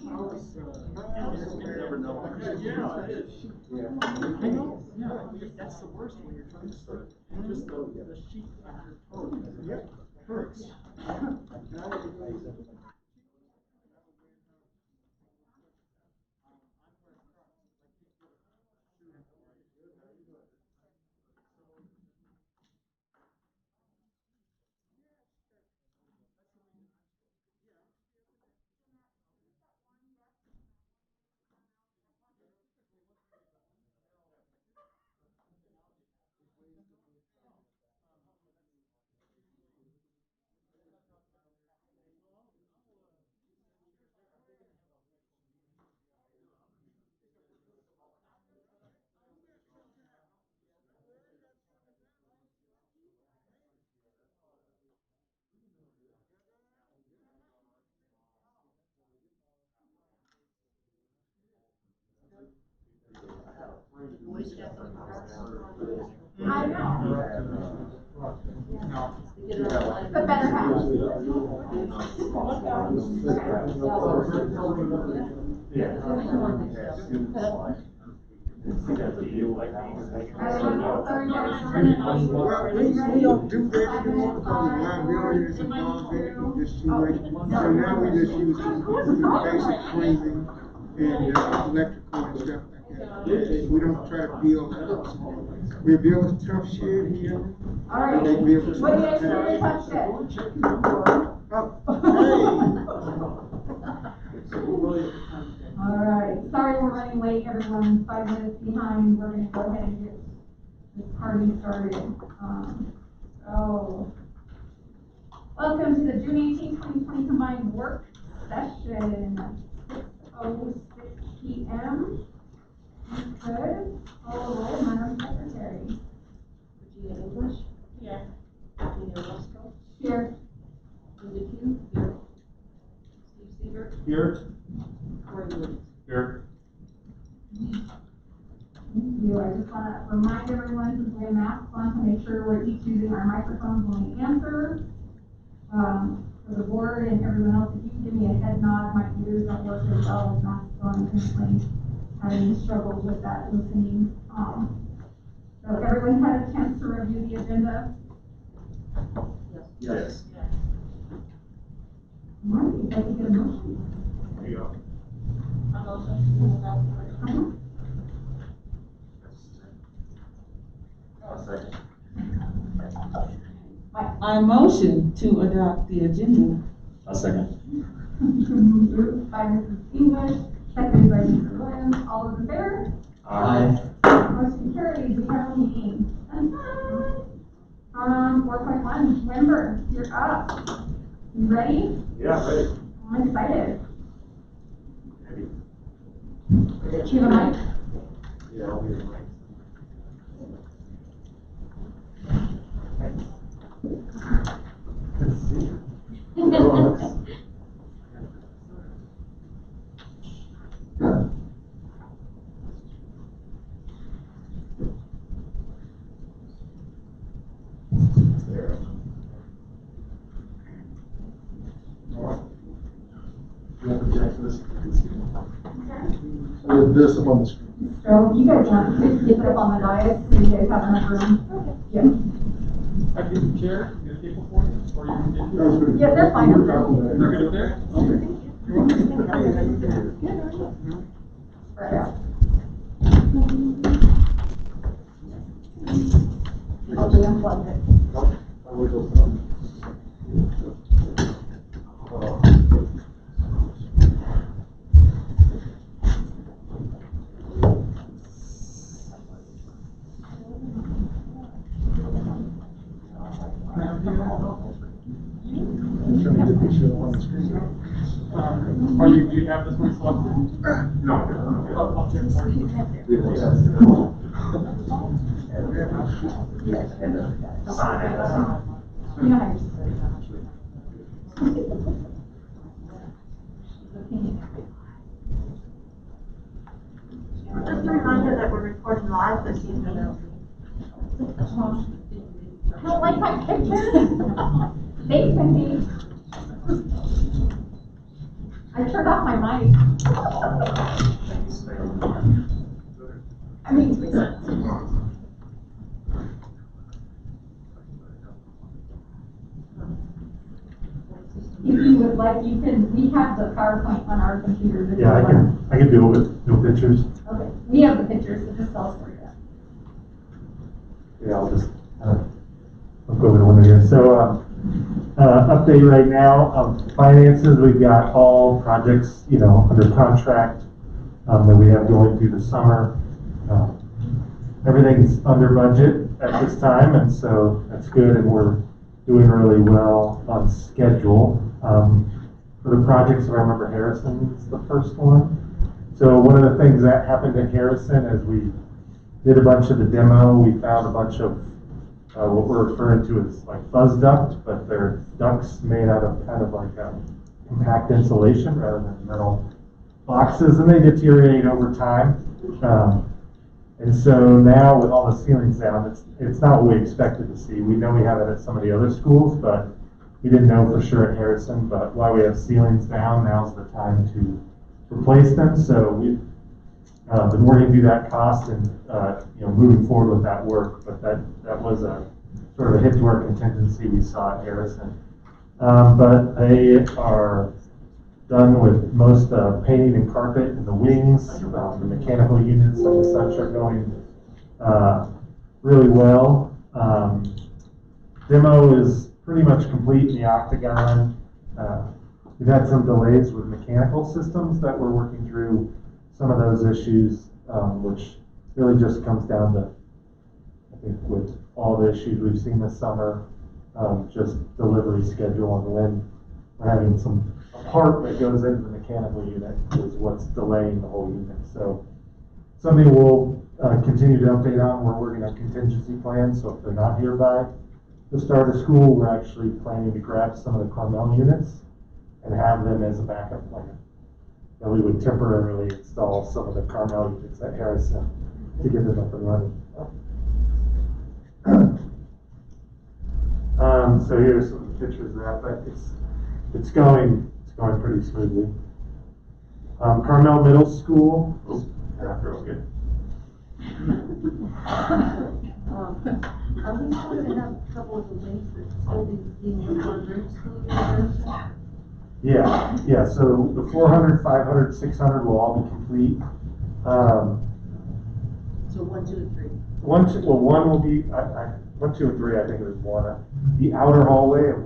You never know. Yeah, it is. I know, yeah, that's the worst when you're trying to start, just the sheet on your toe. Yeah. Hurts. I know. It's a better house. We don't do that anymore because the liability is involved in it, it's just too late. So now we just use the basic framing and electrical and stuff like that. We don't try to build a house. We build a tough shed here. All right. They build What do you guys do in tough shed? All right. Sorry we're running late, everyone. 5 minutes behind. We're going to go ahead and get this party started. Welcome to the June 18, 2020 combined work session. 6:06 p.m. Good. Hello, Madam Secretary. Regina English. Here. Tina Roscoe. Here. Linda Q. Here. Steve Seaver. Here. Corey Williams. Here. Thank you. I just want to remind everyone who's wearing masks on to make sure we're each using our microphones when we answer. For the board and everyone else, if you can give me a head nod, my ears don't work as well as masks on, complain. Having struggled with that listening. So everyone had a chance to review the agenda? Yes. All right, if I can get a motion. There you go. A motion. Second. I motion to adopt the agenda. A second. Moved by Mrs. English, seconded by Mr. Williams. All those in favor? Aye. Motion carries. We have a meeting. 4.1, Wimber, you're up. You ready? Yeah, ready. I'm excited. Heavy. Do you have a mic? Yeah, I'll be right. This up on the screen. So you guys want to get it up on the dais so you guys have enough room? Yeah. I can chair, get a table for you, or you can get. Yeah, they're fine up there. They're good up there? Spread out. I'll unplug it. Do you have this one selected? No. I'll check for you. Just a reminder that we're recording live this evening. I don't like my picture. Thanks, Cindy. I I turned off my mic. I mean, if you would like, you can, we have the PowerPoint on our computers. if you Yeah, I want. can do it with no pictures. Okay, we have the pictures, so just tell us where you're at. Yeah, I'll just, I'll go over the window here. So, update right now of finances, we've got all projects, under contract, that we have going through the summer. Everything's under budget at this time, and so that's good, and we're doing really well on schedule. For the projects, if I remember, Harrison's the first one. So one of the things that happened at Harrison is we did a bunch of the demo. We found a bunch of what we're referring to as like fuzz ducts, but they're ducts made out of kind of like a compact insulation rather than metal boxes, and they deteriorate over time. And so now with all the ceilings down, it's not what we expected to see. We know we have it at some of the other schools, but we didn't know for sure at Harrison. But while we have ceilings down, now's the time to replace them. So we've been working through that cost and moving forward with that work. But that was a sort of a hit to our contingency we saw at Harrison. But they are done with most painting and carpet in the wings. The mechanical units and such are going really well. Demo is pretty much complete in the Octagon. We've had some delays with mechanical systems that we're working through some of those issues, which really just comes down to, I think, with all the issues we've seen this summer, just delivery schedule and when we're having some part that goes into the mechanical unit is what's delaying the whole unit. So something we'll continue to update on. We're working on contingency plans, so if they're not here by the start of school, we're actually planning to grab some of the Carmel units and have them as a backup plan. And we would temporarily install some of the Carmel units at Harrison to get them up and running. So here's some pictures of that, but it's going pretty smoothly. Carmel Middle School. Real good. Are we going to have a couple of the links that still being with our group school years? Yeah. So the 400, 500, 600 will all be complete. So 1, 2, and 3. One will be 1, 2, and 3. I think it was one. The outer hallway of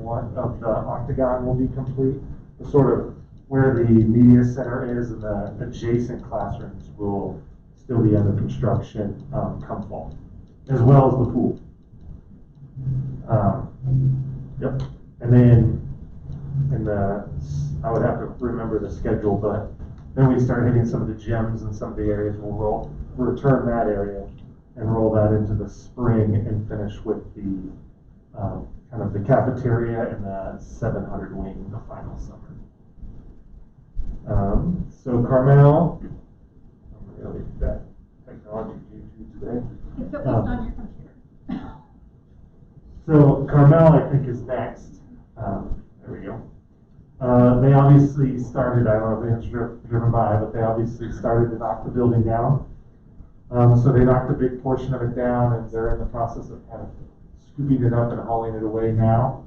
the Octagon will be complete. The sort of where the media center is and the adjacent classrooms will still be under construction come fall, as well as the pool. Yep. And then I would have to remember the schedule, but then we start hitting some of the gyms and some of the areas. We'll return that area and roll that into the spring and finish with the kind of the cafeteria and the 700 wing the final summer. So Carmel, I'm really that technology today. It's at least on your computer. So Carmel, I think, is next. There we go. They obviously started, I don't know if it's driven by, but they obviously started to knock the building down. So they knocked a big portion of it down, and they're in the process of kind of scooping it up and hauling it away now.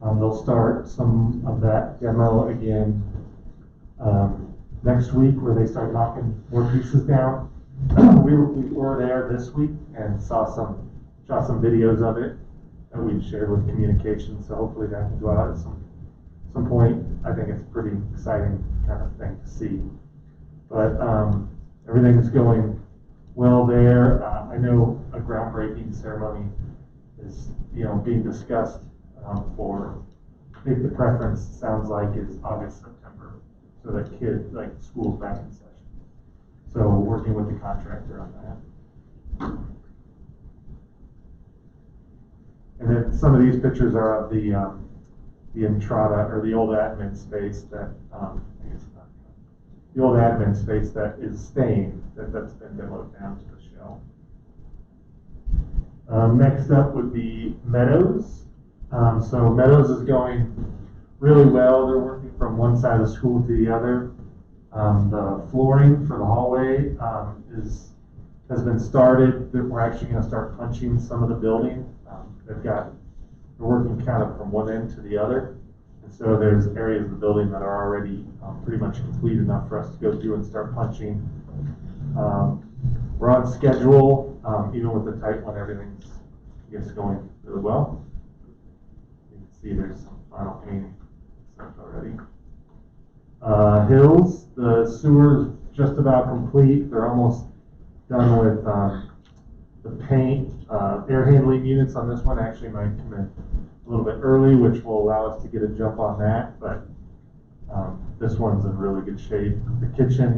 They'll start some of that demo again next week, where they start knocking more pieces down. We were there this week and saw some videos of it that we've shared with communications, so hopefully that can go out at some point. I think it's a pretty exciting kind of thing to see. But everything is going well there. I know a groundbreaking ceremony is being discussed for, I think the preference sounds like is August, September, so that school's back in session. So working with the contractor on that. And then some of these pictures are of the Entrada, or the old admin space that, the old admin space that is staying, that's been demoed down to the shell. Next up would be Meadows. So Meadows is going really well. They're working from one side of the school to the other. The flooring for the hallway has been started. We're actually going to start punching some of the building. They're working kind of from one end to the other. And so there's areas of the building that are already pretty much complete enough for us to go through and start punching. We're on schedule, even with the tight one, everything's going really well. You can see there's some final painting stuff already. Hills, the sewer's just about complete. They're almost done with the paint. Air handling units on this one actually might come in a little bit early, which will allow us to get a jump on that, but this one's in really good shape. The kitchen,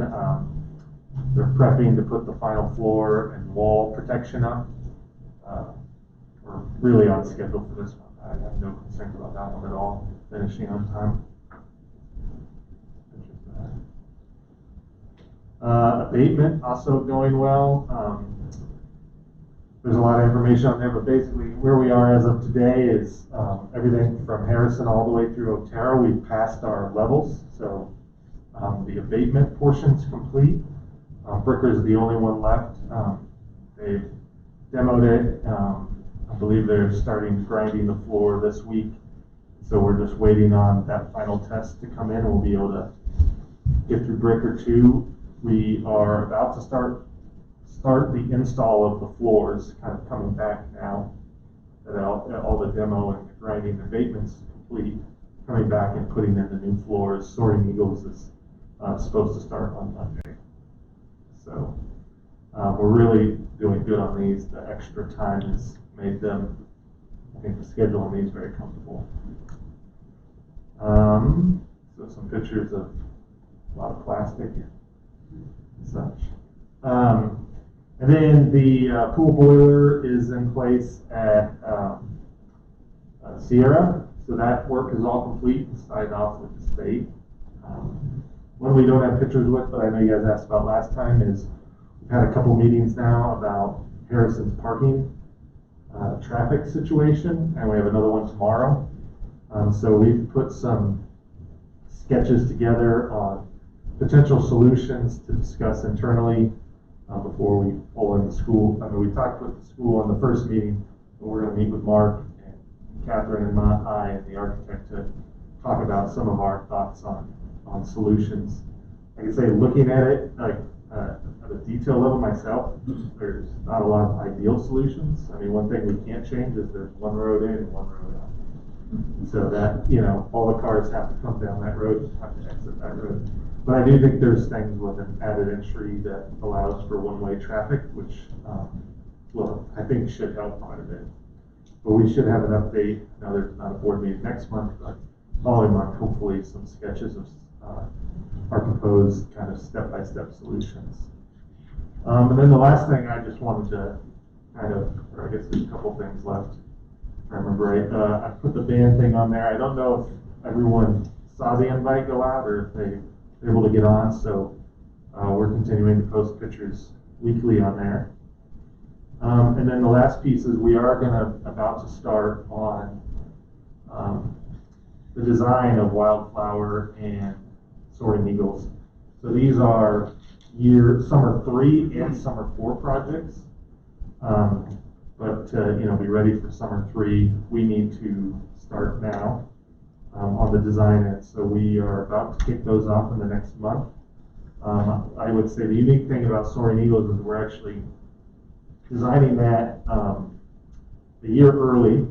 they're prepping to put the final floor and wall protection up. We're really on schedule for this one. I have no concerns about that one at all, finishing on time. Abatement also going well. There's a lot of information on there, but basically where we are as of today is everything from Harrison all the way through Otero. We've passed our levels, so the abatement portion's complete. Bricker's the only one left. They've demoed it. I believe they're starting grinding the floor this week, so we're just waiting on that final test to come in, and we'll be able to get through Bricker 2. We are about to start the install of the floors, kind of coming back now that all the demo and the grinding abatement's complete, coming back and putting in the new floors. Soaring Eagles is supposed to start on Monday. So we're really doing good on these. The extra time has made them, I think the schedule on these very comfortable. So some pictures of a lot of plastic and such. And then the pool boiler is in place at Sierra, so that work is all complete and signed off with the state. One we don't have pictures with, but I know you guys asked about last time, is we've had a couple meetings now about Harrison's parking traffic situation, and we have another one tomorrow. So we've put some sketches together on potential solutions to discuss internally before we pull in the school. I mean, we talked with the school on the first meeting, but we're going to meet with Mark and Catherine and I and the architect to talk about some of our thoughts on solutions. Like I say, looking at it like at a detail level myself, there's not a lot of ideal solutions. I mean, one thing we can't change is there's one road in and one road out. And so that, all the cars have to come down that road and have to exit that road. But I do think there's things with an added entry that allows for one-way traffic, which I think should help quite a bit. But we should have an update. Now there's not a board meeting next month, but following month, hopefully some sketches of our proposed kind of step-by-step solutions. And then the last thing I just wanted to or I guess there's a couple things left. If I remember right, I put the band thing on there. I don't know if everyone saw the invite go out or if they were able to get on, so we're continuing to post pictures weekly on there. And then the last piece is we are about to start on the design of Wildflower and Soaring Eagles. So these are summer 3 and summer 4 projects. But to be ready for summer 3, we need to start now on the design end. So we are about to kick those off in the next month. I would say the unique thing about Soaring Eagles is we're actually designing that a year early,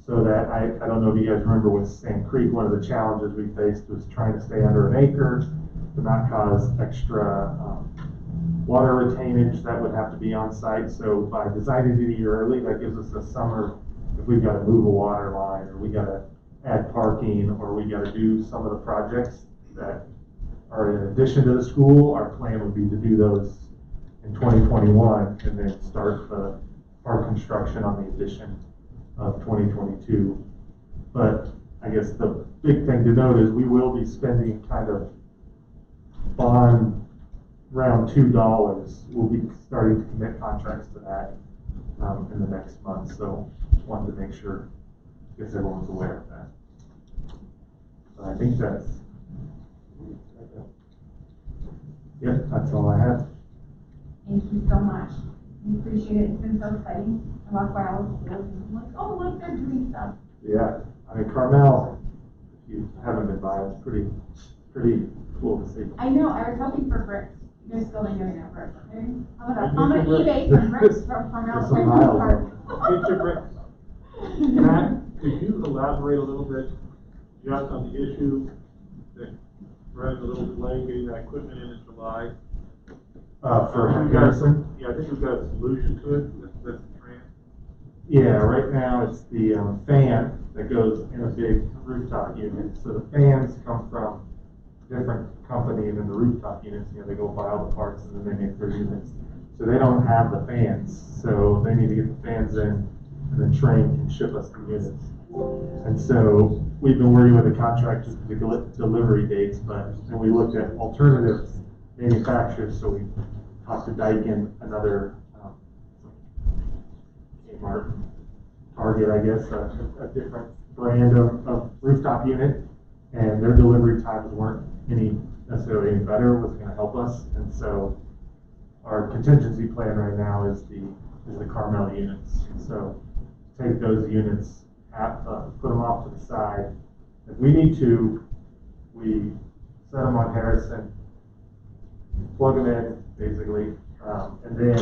so that I don't know if you guys remember with Sand Creek, one of the challenges we faced was trying to stay under an acre to not cause extra water retainage that would have to be on site. So by designing it a year early, that gives us a summer, if we've got to move a water line or we got to add parking or we got to do some of the projects that are in addition to the school, our plan would be to do those in 2021 and then start the park construction on the addition of 2022. But I guess the big thing to note is we will be spending kind of on around $2. We'll be starting to commit contracts to that in the next month. So just wanted to make sure, I guess everyone's aware of that. But I think that's Yep, that's all I have. Thank you so much. We appreciate it. It's been so exciting. I walk by all the schools and I'm like, oh, look, they're doing stuff. Yeah, I mean, Carmel, if you haven't been by, it's pretty cool to see. I know, I was hoping for bricks. You guys still ain't doing that bricks, okay? I'm gonna eBay some bricks from There's Mount some Franklin miles Park. Get your bricks. Matt, could you elaborate a little bit just on the issue that we're having a little delay in getting that equipment in July? For I think Harrison? Yeah, I think we've got a solution to it, that's the trend. Yeah, right now it's the fan that goes in a big rooftop unit. So the fans come from different companies in the rooftop units. You know, they go buy all the parts and then they make their units. So they don't have the fans, so they need to get the fans in, and then Train can ship us the units. And so we've been working with the contractors to get delivery dates, but then we looked at alternative manufacturers. So we talked to Daikin, another Kmart, Target, I guess, a different brand of rooftop unit, and their delivery times weren't necessarily any better, was going to help us. And so our contingency plan right now is the Carmel units. So take those units, put them off to the side. If we need to, we set them on Harrison, plug them in basically, and then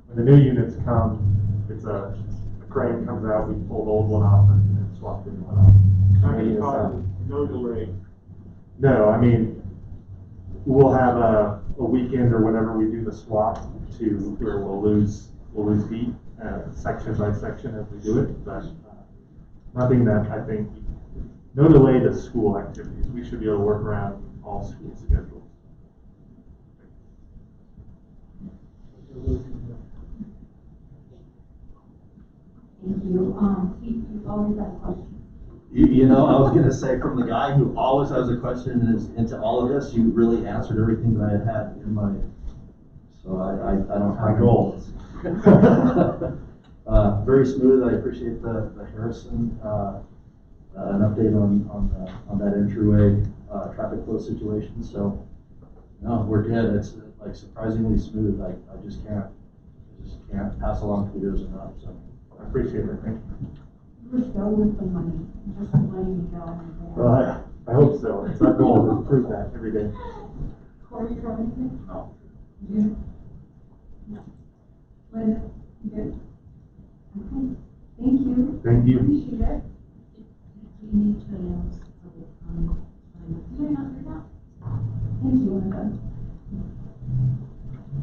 when the new units come, it's a crane comes out, we pull the old one off and swap the new one off. I mean, no delay. No, I mean, we'll have a weekend or whenever we do the swap to where we'll lose heat, section by section as we do it, but nothing that I think, no delay to school activities. We should be able to work around all school schedules. Thank you. Steve, you always have questions. You know, I was gonna say, from the guy who always has a question and is into all of this, you really answered everything that I had in my, so I don't have. My goal. Very smooth. I appreciate the Harrison, an update on that entryway, traffic flow situation. So, no, we're good. It's like surprisingly smooth. I just can't pass along kudos enough, so. I appreciate it, thank you. We're still with the money, just letting you know. Well, I hope so. It's our goal to improve that every day. Corey, you have anything? No. Jim? No. Linda, you good? Okay, thank you. Thank you. Appreciate it. We need to announce public comment. Did I not do that? Thank you, Linda.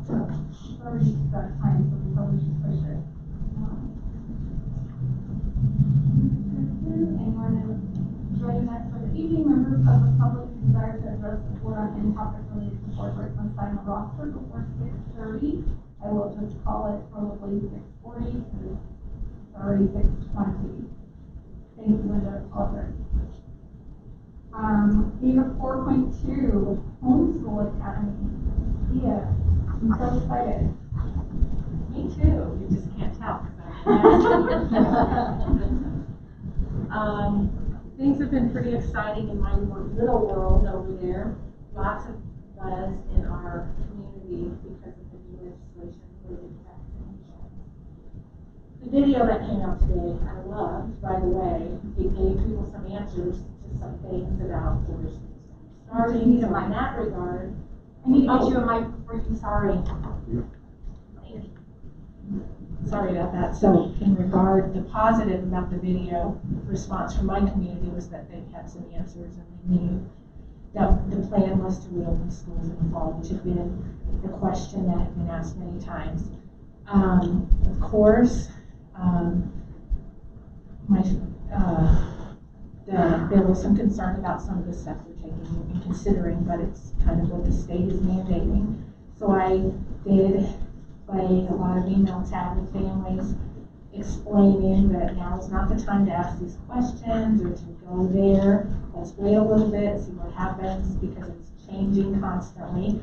It's already got time, so we probably should push it. Anyone joining us for the evening, members of the public who desire to address the board on any topic related to board work must sign the roster before 6:30. I will just call it probably 6:40 because it's already 6:20. Thank you, Linda. All good. Unit 4.2, Homeschool Academy. Yeah, I'm so excited. Me too, you just can't tell. Things have been pretty exciting in my little world over there. Lots of buzz in our community because of the new legislation related to vaccination. The video that came out today, I loved, by the way. It gave people some answers to some things about where schools starting. So in that regard, I need to get you a mic for you. sorry. Sorry about that. So in regard, the positive about the video response from my community was that they've had some answers and they knew that the plan was to reopen schools in the fall, which had been the question that had been asked many times. Of course, there was some concern about some of the steps we're taking and considering, but it's kind of what the state is mandating. So I did play a lot of email tag with families explaining that now is not the time to ask these questions or to go there. Let's wait a little bit, see what happens, because it's changing constantly.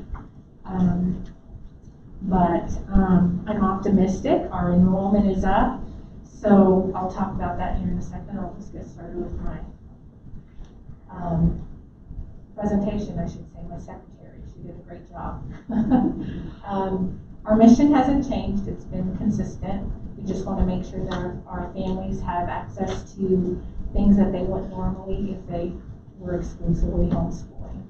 But I'm optimistic. Our enrollment is up. So I'll talk about that here in a second. I'll just get started with my presentation, I should say, my secretary. She did a great job. Our mission hasn't changed. It's been consistent. We just want to make sure that our families have access to things that they would normally if they were exclusively homeschooling,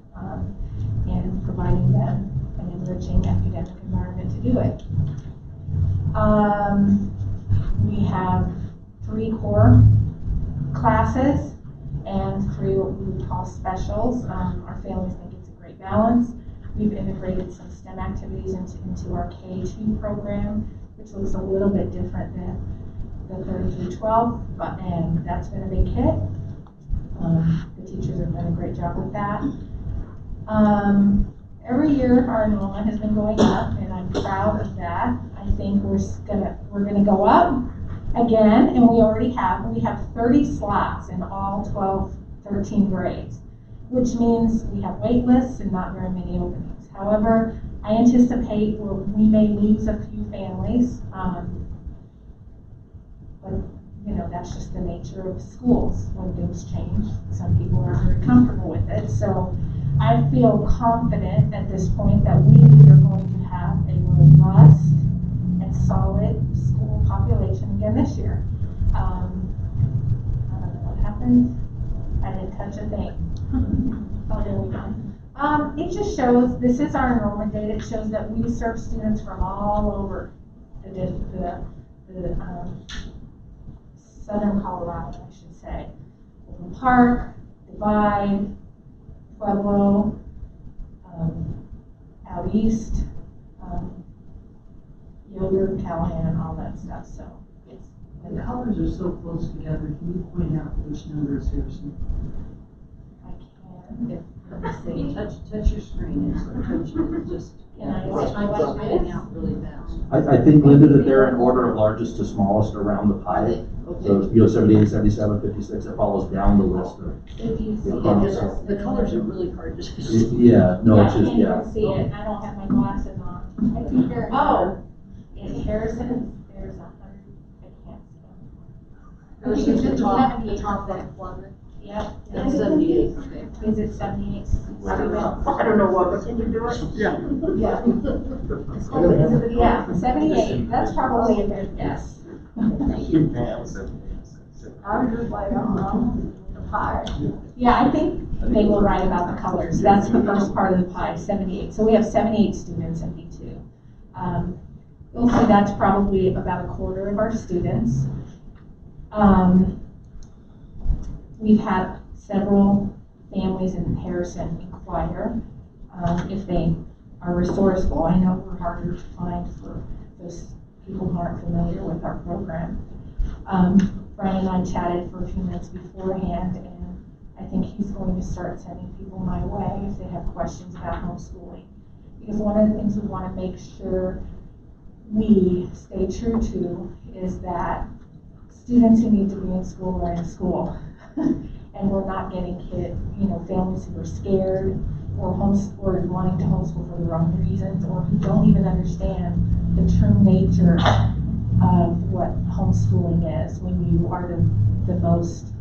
and providing them an enriching academic environment to do it. We have 3 core classes and 3 what we would call specials. Our families think it's a great balance. We've integrated some STEM activities into our K-2 program, which looks a little bit different than the 3rd through 12, and that's been a big hit. The teachers have done a great job with that. Every year our enrollment has been going up, and I'm proud of that. I think we're gonna go up again, and we have 30 slots in all 12, 13 grades, which means we have wait lists and not very many openings. However, I anticipate we may lose a few families, but you know, that's just the nature of schools. When things change, some people aren't very comfortable with it. So I feel confident at this point that we are going to have a robust and solid school population again this year. I don't know what happened. I didn't touch a thing. Oh, there we go. It just shows, this is our enrollment data. It shows that we serve students from all over the southern Colorado, I should say. Oakland Park, Divide, Pueblo, out east, Yoder, Callahan, all that stuff. So yes. The colors are so close together. Can you point out which number is Harrison? I can. Let me see. Touch your screen. It's just. Can I I'm spinning out really fast. I think, Linda, that they're in order of largest to smallest around the pie. Okay. So if you go 78, 77, 56, it follows down the list of. If you see Yeah, The colors are really hard to see. Yeah, no, it's I just, can't yeah. even see it. I don't have my glasses on. I think they're. Oh, in Harrison, there's 100. I can't see them. Harrison's the top 78. right quadrant. Yep. That's 78, okay. Is it 78? I don't know what, but can you do it? Yeah. Yeah. Yeah, 78. That's probably a good guess. Thank you. I was just like, the pie. Yeah, I think they will write about the colors. That's the first part of the pie, 78. So we have 78 students in B2. You'll see that's probably about a quarter of our students. We've had several families in Harrison inquire if they are resourceful. I know we're harder to find for those people who aren't familiar with our program. Brian and I chatted for a few minutes beforehand, and I think he's going to start sending people my way if they have questions about homeschooling. Because one of the things we want to make sure we stay true to is that students who need to be in school are in school. And we're not getting families who are scared or wanting to homeschool for the wrong reasons, or who don't even understand the true nature of what homeschooling is when you are the most,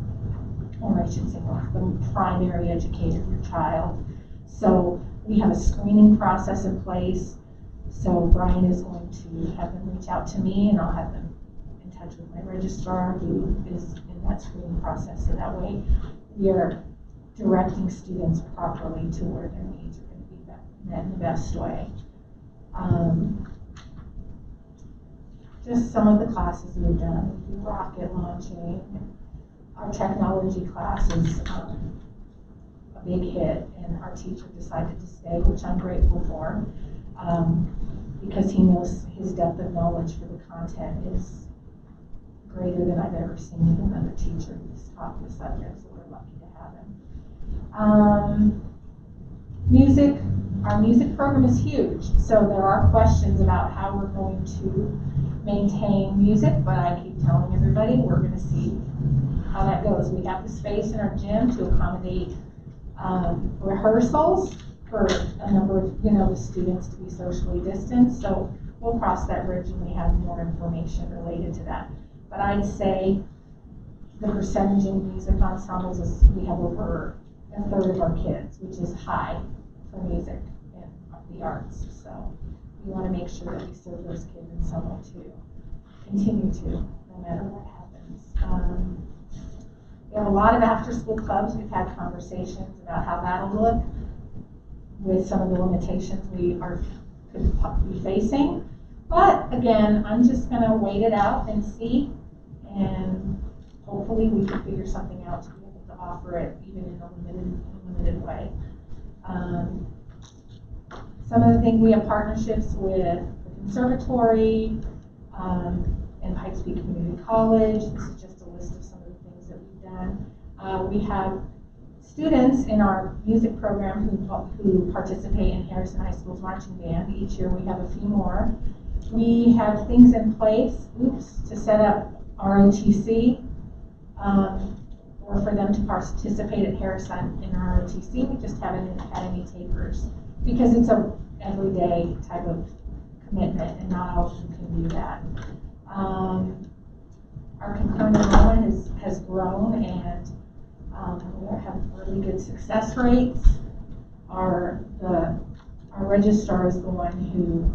or I should say, the primary educator of your child. So we have a screening process in place. So Brian is going to have them reach out to me, and I'll have them in touch with my registrar who is in that screening process. So that way we are directing students properly to where their needs are going to be met in the best way. Just some of the classes we've done. We do rocket launching. Our technology class is a big hit, and our teacher decided to stay, which I'm grateful for, because he knows his depth of knowledge for the content is greater than I've ever seen in another teacher who's taught the subject, so we're lucky to have him. Music, our music program is huge, so there are questions about how we're going to maintain music, but I keep telling everybody we're going to see how that goes. We have the space in our gym to accommodate rehearsals for a number of the students to be socially distanced, so we'll cross that bridge when we have more information related to that. But I'd say the percentage in music ensembles is we have over a third of our kids, which is high for music and the arts. So we want to make sure that we serve those kids in some way to continue to, no matter what happens. We have a lot of after-school clubs. We've had conversations about how that'll look with some of the limitations we could be facing. But again, I'm just going to wait it out and see, and hopefully we can figure something out to be able to offer it even in a limited way. Some of the things, we have partnerships with the conservatory and Pikes Peak Community College. This is just a list of some of the things that we've done. We have students in our music program who participate in Harrison High School's marching band. Each year we have a few more. We have things in place, to set up ROTC, or for them to participate at Harrison in ROTC. We just haven't had any takers because it's a everyday type of commitment and not all of them can do that. Our concurrent enrollment has grown, and we have really good success rates. Our registrar is the one who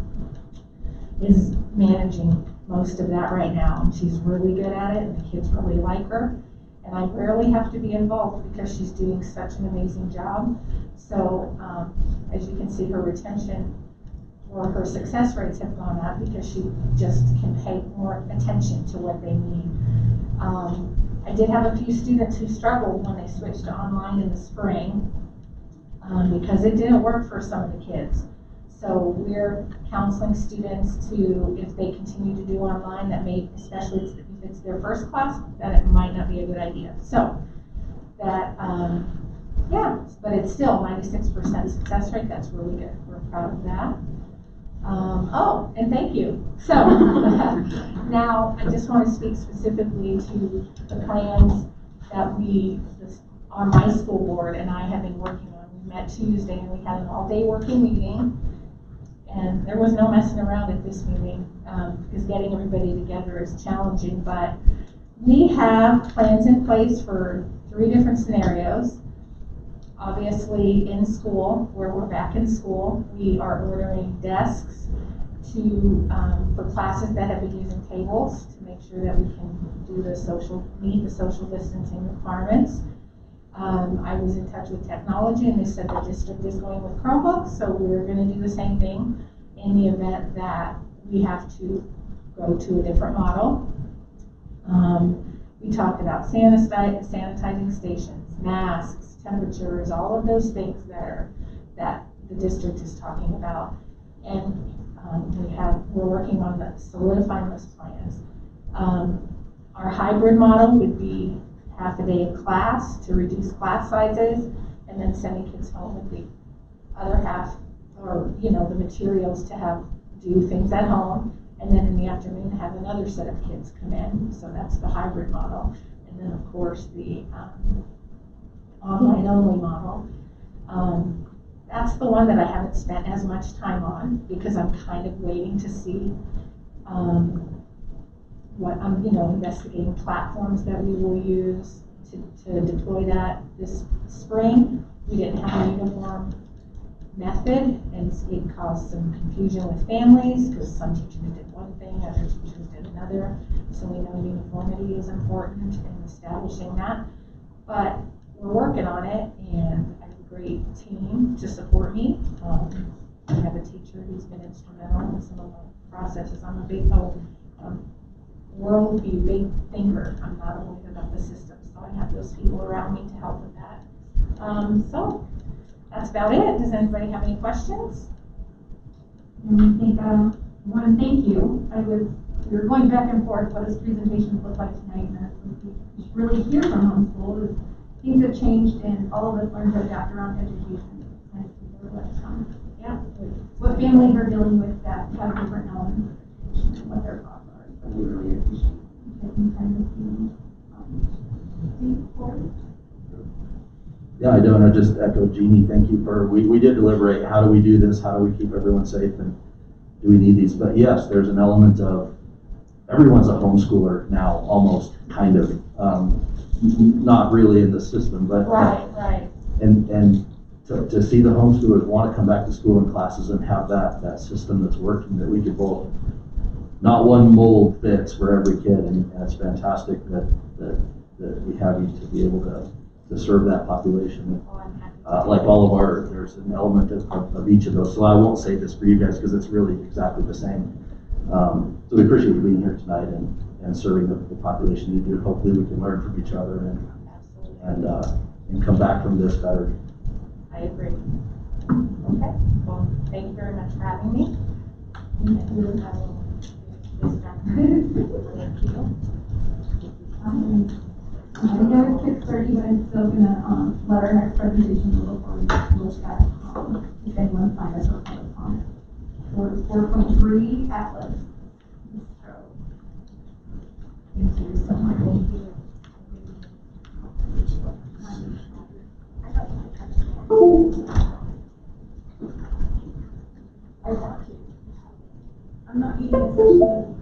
is managing most of that right now, and she's really good at it, and the kids really like her. And I rarely have to be involved because she's doing such an amazing job. So as you can see, her retention or her success rates have gone up because she just can pay more attention to what they need. I did have a few students who struggled when they switched to online in the spring because it didn't work for some of the kids. So we're counseling students to, if they continue to do online, that may, especially if it's their first class, that it might not be a good idea. So that, yeah, but it's still 96% success rate. That's really good. We're proud of that. Oh, and thank you. So now I just want to speak specifically to the plans that on my school board and I have been working on. We met Tuesday and we had an all-day working meeting, and there was no messing around at this meeting because getting everybody together is challenging, but we have plans in place for 3 different scenarios. Obviously, in school, where we're back in school, we are ordering desks for classes that have been using tables to make sure that we can do meet the social distancing requirements. I was in touch with technology, and they said the district is going with Chromebooks, so we're going to do the same thing in the event that we have to go to a different model. We talked about sanitizing stations, masks, temperatures, all of those things that the district is talking about, and we're working on solidifying those plans. Our hybrid model would be half a day of class to reduce class sizes, and then sending kids home with the other half, or the materials to do things at home, and then in the afternoon have another set of kids come in. So that's the hybrid model, and then of course the online only model. That's the one that I haven't spent as much time on because I'm kind of waiting to see what I'm, investigating platforms that we will use to deploy that this spring. We didn't have a uniform method, and it caused some confusion with families because some teachers did one thing, other teachers did another. So we know uniformity is important in establishing that. But we're working on it, and I have a great team to support me. I have a teacher who's been instrumental in some of the processes. I'm a big worldview, big thinker. I'm not only about the system, so I have those people around me to help with that. So that's about it. Does anybody have any questions? I think I want to thank you. We were going back and forth what his presentations look like tonight, and we should really hear from homeschool. Things have changed, and all of us learned to adapt around education. It's nice to hear what families are dealing with that have different elements and what their thoughts are. So we really appreciate taking time to see. Yeah, I do, and I just echo Jeannie. Thank you we did deliberate. How do we do this? How do we keep everyone safe? And do we need these? But yes, there's an element of everyone's a homeschooler now, almost kind of. Not really in the system, but right. and to see the homeschoolers want to come back to school and classes and have that system that's working, that we could both, not one mold fits for every kid, and it's fantastic that we have you to be able to serve that population. Like all of there's an element of each of those, so I won't say this for you guys because it's really exactly the same. So we appreciate you being here tonight and serving the population you do. Hopefully we can learn from each other and come back from this better. I agree. Okay, well, thank you very much for having me. Thank you. I know it's 6:30, but I'm still gonna, let our next presentation go before we look at, if anyone's signed us for public comment. 4.3 Atlas. Thank you so much. I'm not eating a session.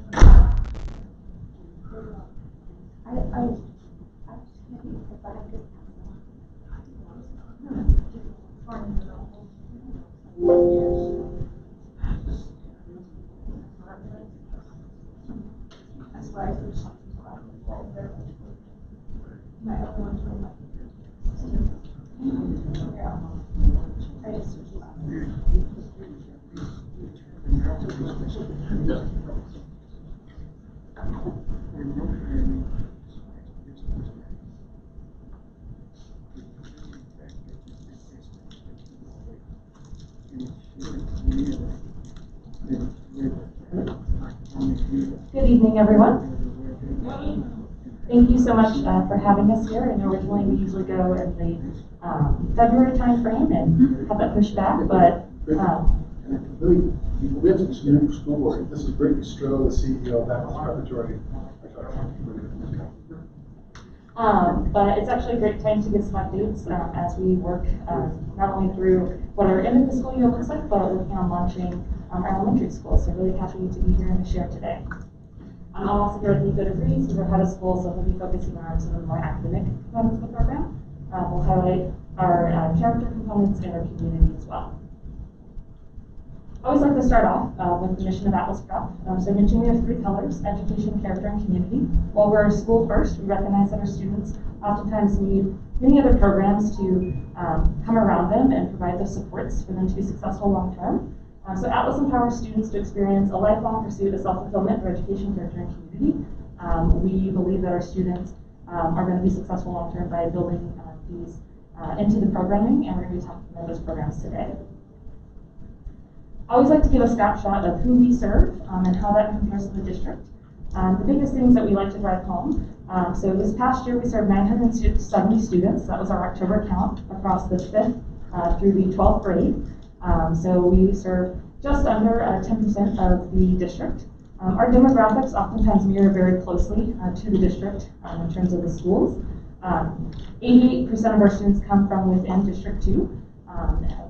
That's why I switched my other one's from my I just switched Good evening, everyone. Thank you so much for having us here. And originally we usually go in the February timeframe and have that pushed back, but we have this new school board. This is Brittany Stroh, the CEO of Atlas Preparatory. But it's actually a great time to give some updates as we work not only through what our end of the school year looks like, but working on launching our elementary school. So really happy to be here and to share today. I'm also here with Nico DeVries, who's our head of school, so he'll be focusing on some of the more academic components of the program. We'll highlight our character components and our community as well. I always like to start off with the mission of Atlas Prep. So I mentioned we have three pillars: education, character, and community. While we're school first, we recognize that our students oftentimes need many other programs to come around them and provide those supports for them to be successful long term. So Atlas empowers students to experience a lifelong pursuit of self-fulfillment for education, character, and community. We believe that our students are going to be successful long term by building these into the programming, and we're going to be talking about those programs today. I always like to give a snapshot of who we serve and how that compares to the district. The biggest things that we like to drive home. So this past year we served 970 students. That was our October count across the 5th through the 12th grade. So we serve just under 10% of the district. Our demographics oftentimes mirror very closely to the district in terms of the schools. 88% of our students come from within District 2.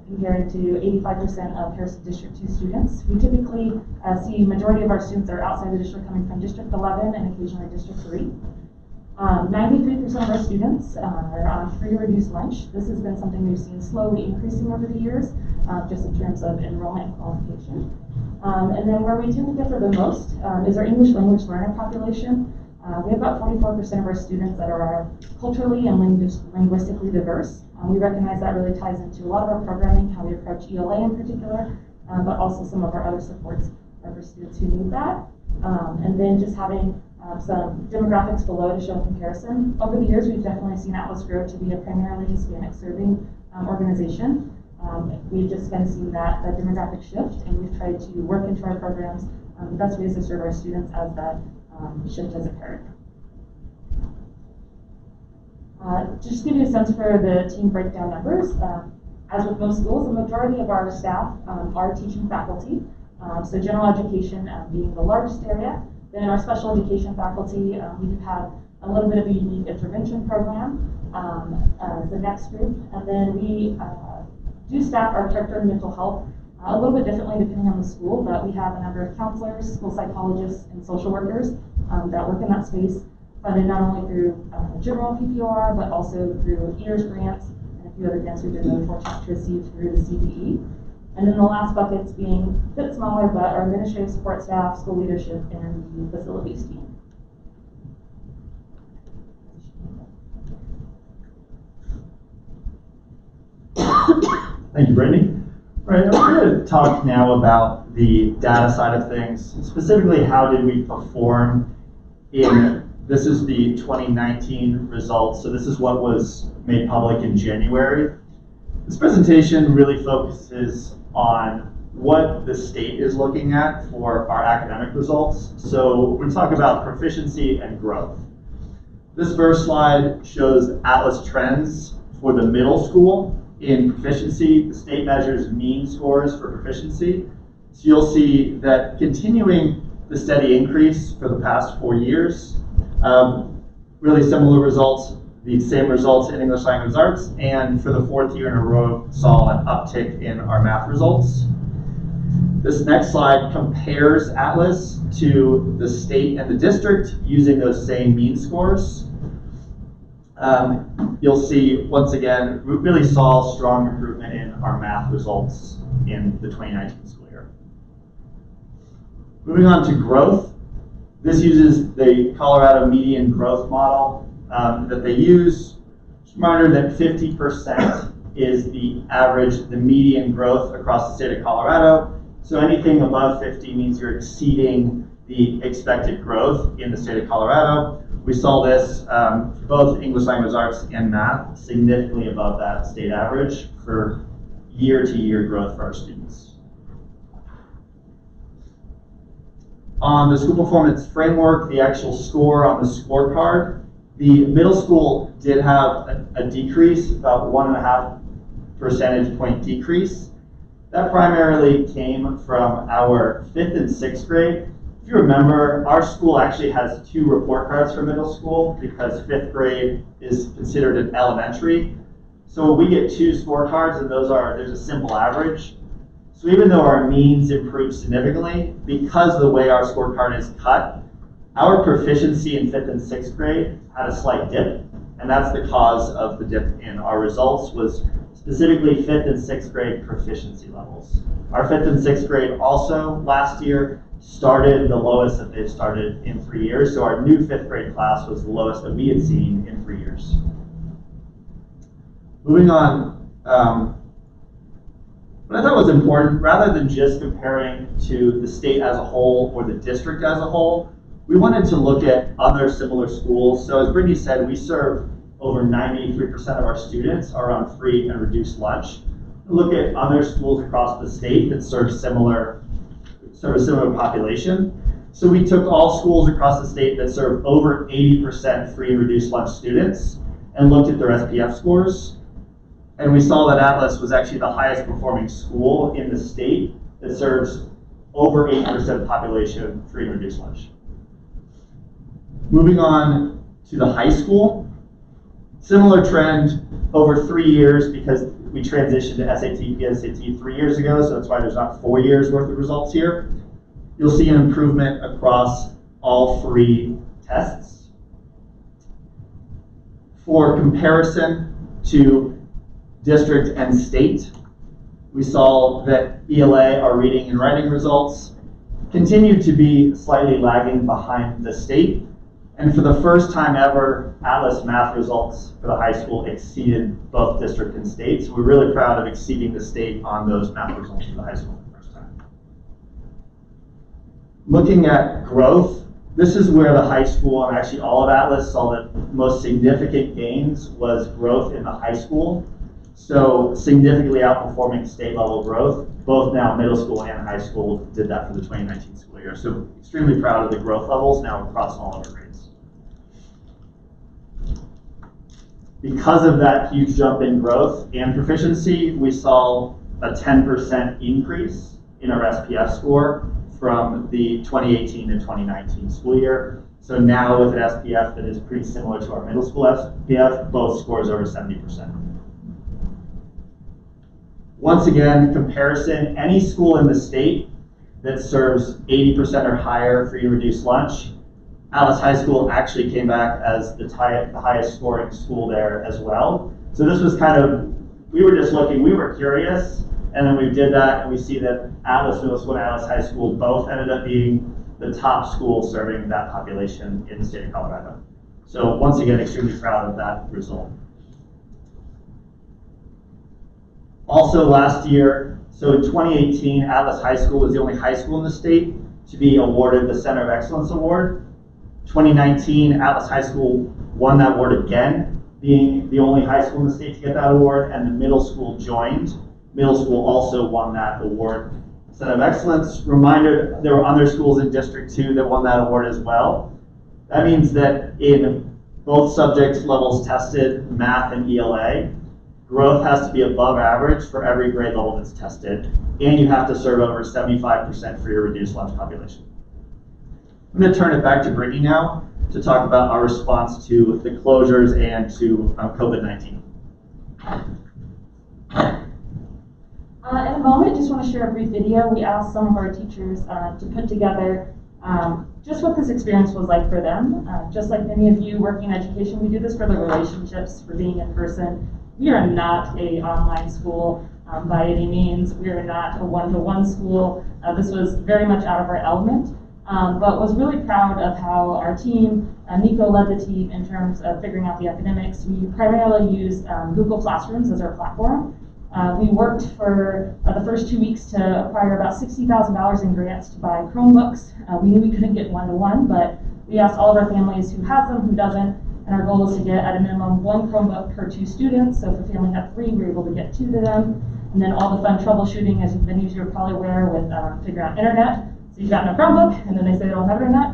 Compared to 85% of Harrison District 2 students. We typically see a majority of our students that are outside the district coming from District 11 and occasionally District 3. 93% of our students are on free or reduced lunch. This has been something we've seen slowly increasing over the years, just in terms of enrollment and qualification. And then where we tend to differ the most is our English language learner population. We have about 44% of our students that are culturally and linguistically diverse. We recognize that really ties into a lot of our programming, how we approach ELA in particular, but also some of our other supports for students who need that. And then just having some demographics below to show comparison. Over the years, we've definitely seen Atlas grow to be a primarily Hispanic serving organization. We've just kind of seen that demographic shift, and we've tried to work into our programs the best ways to serve our students as that shift has occurred. Just to give you a sense for the team breakdown numbers, as with most schools, the majority of our staff are teaching faculty. So general education being the largest area. Then our special education faculty, we do have a little bit of a unique intervention program, the next group. And then we do staff our character and mental health a little bit differently depending on the school, but we have a number of counselors, school psychologists, and social workers that work in that space, funded not only through general PPR, but also through EARS grants and a few other grants we've been really fortunate to receive through the CPE. And then the last buckets being a bit smaller, but our administrative support staff, school leadership, and the facilities team. Thank you, Brittany. Right, I'm going to talk now about the data side of things. Specifically, how did we perform in, this is the 2019 results. So this is what was made public in January. This presentation really focuses on what the state is looking at for our academic results. So we're going to talk about proficiency and growth. This first slide shows Atlas trends for the middle school in proficiency. The state measures mean scores for proficiency. So you'll see that continuing the steady increase for the past 4 years, really similar results, the same results in English Language Arts, and for the 4th year in a row saw an uptick in our math results. This next slide compares Atlas to the state and the district using those same mean scores. You'll see, once again, we really saw strong improvement in our math results in the 2019 school year. Moving on to growth. This uses the Colorado median growth model that they use. Just a reminder that 50% is the average, the median growth across the state of Colorado. So anything above 50 means you're exceeding the expected growth in the state of Colorado. We saw this for both English Language Arts and math, significantly above that state average for year-to-year growth for our students. On the school performance framework, the actual score on the scorecard, the middle school did have a decrease, about 1.5 percentage point decrease. That primarily came from our 5th and 6th grade. If you remember, our school actually has 2 report cards for middle school because 5th grade is considered an elementary. So we get 2 scorecards, and there's a simple average. So even though our means improved significantly, because of the way our scorecard is cut, our proficiency in 5th and 6th grade had a slight dip, and that's the cause of the dip in our results, was specifically 5th and 6th grade proficiency levels. Our 5th and 6th grade also last year started the lowest that they've started in 3 years. So our new 5th grade class was the lowest that we had seen in 3 years. Moving on, what I thought was important, rather than just comparing to the state as a whole or the district as a whole, we wanted to look at other similar schools. So as Brittany said, we serve over 93% of our students are on free and reduced lunch. Look at other schools across the state that serve a similar population. So we took all schools across the state that serve over 80% free and reduced lunch students and looked at their SPF scores. And we saw that Atlas was actually the highest performing school in the state that serves over 80% of the population free and reduced lunch. Moving on to the high school, similar trend over 3 years because we transitioned to SAT, PSAT 3 years ago, so that's why there's not 4 years worth of results here. You'll see an improvement across all 3 tests. For comparison to district and state, we saw that ELA, our reading and writing results, continued to be slightly lagging behind the state. And for the first time ever, Atlas math results for the high school exceeded both district and state. So we're really proud of exceeding the state on those math results for the high school for the first time. Looking at growth, this is where the high school, and actually all of Atlas, saw the most significant gains was growth in the high school. So significantly outperforming state level growth, both now middle school and high school did that for the 2019 school year. So extremely proud of the growth levels now across all of our grades. Because of that huge jump in growth and proficiency, we saw a 10% increase in our SPF score from the 2018 to 2019 school year. So now with an SPF that is pretty similar to our middle school SPF, both scores over 70%. Once again, comparison, any school in the state that serves 80% or higher free and reduced lunch, Atlas High School actually came back as the highest scoring school there as well. So this was kind of we were just looking, we were curious, and then we did that, and we see that Atlas Middle School and Atlas High School both ended up being the top school serving that population in the state of Colorado. So once again, extremely proud of that result. Also last year, so in 2018, Atlas High School was the only high school in the state to be awarded the Center of Excellence Award. 2019, Atlas High School won that award again, being the only high school in the state to get that award, and the middle school joined. Middle school also won that award. Center of Excellence, reminder, there were other schools in District 2 that won that award as well. That means that in both subject levels tested, math and ELA, growth has to be above average for every grade level that's tested, and you have to serve over 75% for your reduced lunch population. I'm going to turn it back to Brittany now to talk about our response to the closures and to COVID-19. In a moment, just want to share a brief video. We asked some of our teachers to put together just what this experience was like for them. Just like many of you working in education, we do this for the relationships, for being in person. We are not an online school by any means. We are not a one-to-one school. This was very much out of our element, but was really proud of how our team, Nico led the team in terms of figuring out the academics. We primarily used Google Classrooms as our platform. We worked for the first 2 weeks to acquire about $60,000 in grants to buy Chromebooks. We knew we couldn't get one-to-one, but we asked all of our families who has them, who doesn't, and our goal is to get at a minimum 1 Chromebook per 2 students. So if a family had 3, we were able to get 2 to them. And then all the fun troubleshooting, as many of you are probably aware, with figuring out internet. So you've got no Chromebook, and then they say they don't have internet.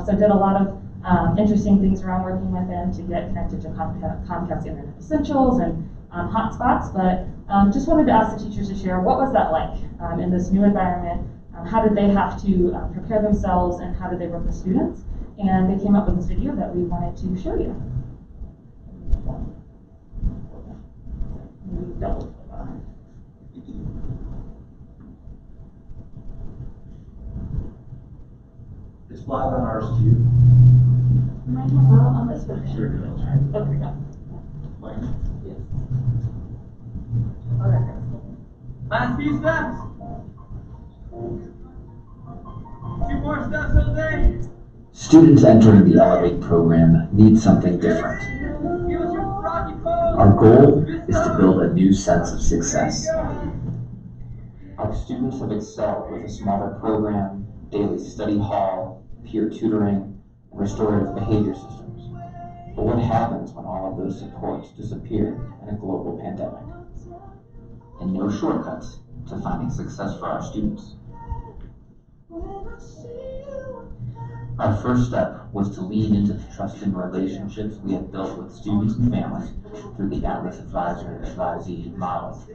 So did a lot of interesting things around working with them to get connected to Comcast Internet Essentials and hotspots. But just wanted to ask the teachers to share, what was that like in this new environment? How did they have to prepare themselves, and how did they work with students? And they came up with this video that we wanted to show you. It's live on ours too. On this one. Sure. Okay, go. Yes. Last few steps. 2 more steps all day. Students entering the Elevate program need something different. Our goal is to build a new sense of success. Our students have excelled with a smaller program, daily study hall, peer tutoring, and restorative behavior systems. But what happens when all of those supports disappear in a global pandemic? And no shortcuts to finding success for our students. Our first step was to lean into the trusting relationships we had built with students and families through the Atlas Advisor-Advisee model.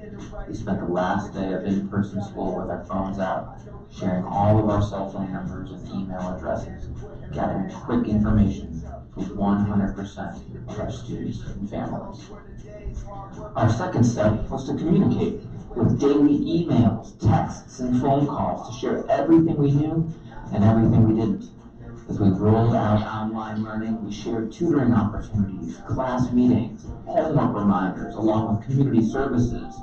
We spent the last day of in-person school with our phones out, sharing all of our cell phone numbers and email addresses, gathering quick information from 100% of our students and families. Our second step was to communicate with daily emails, texts, and phone calls to share everything we knew and everything we didn't. As we rolled out online learning, we shared tutoring opportunities, class meetings, homework reminders, along with community services,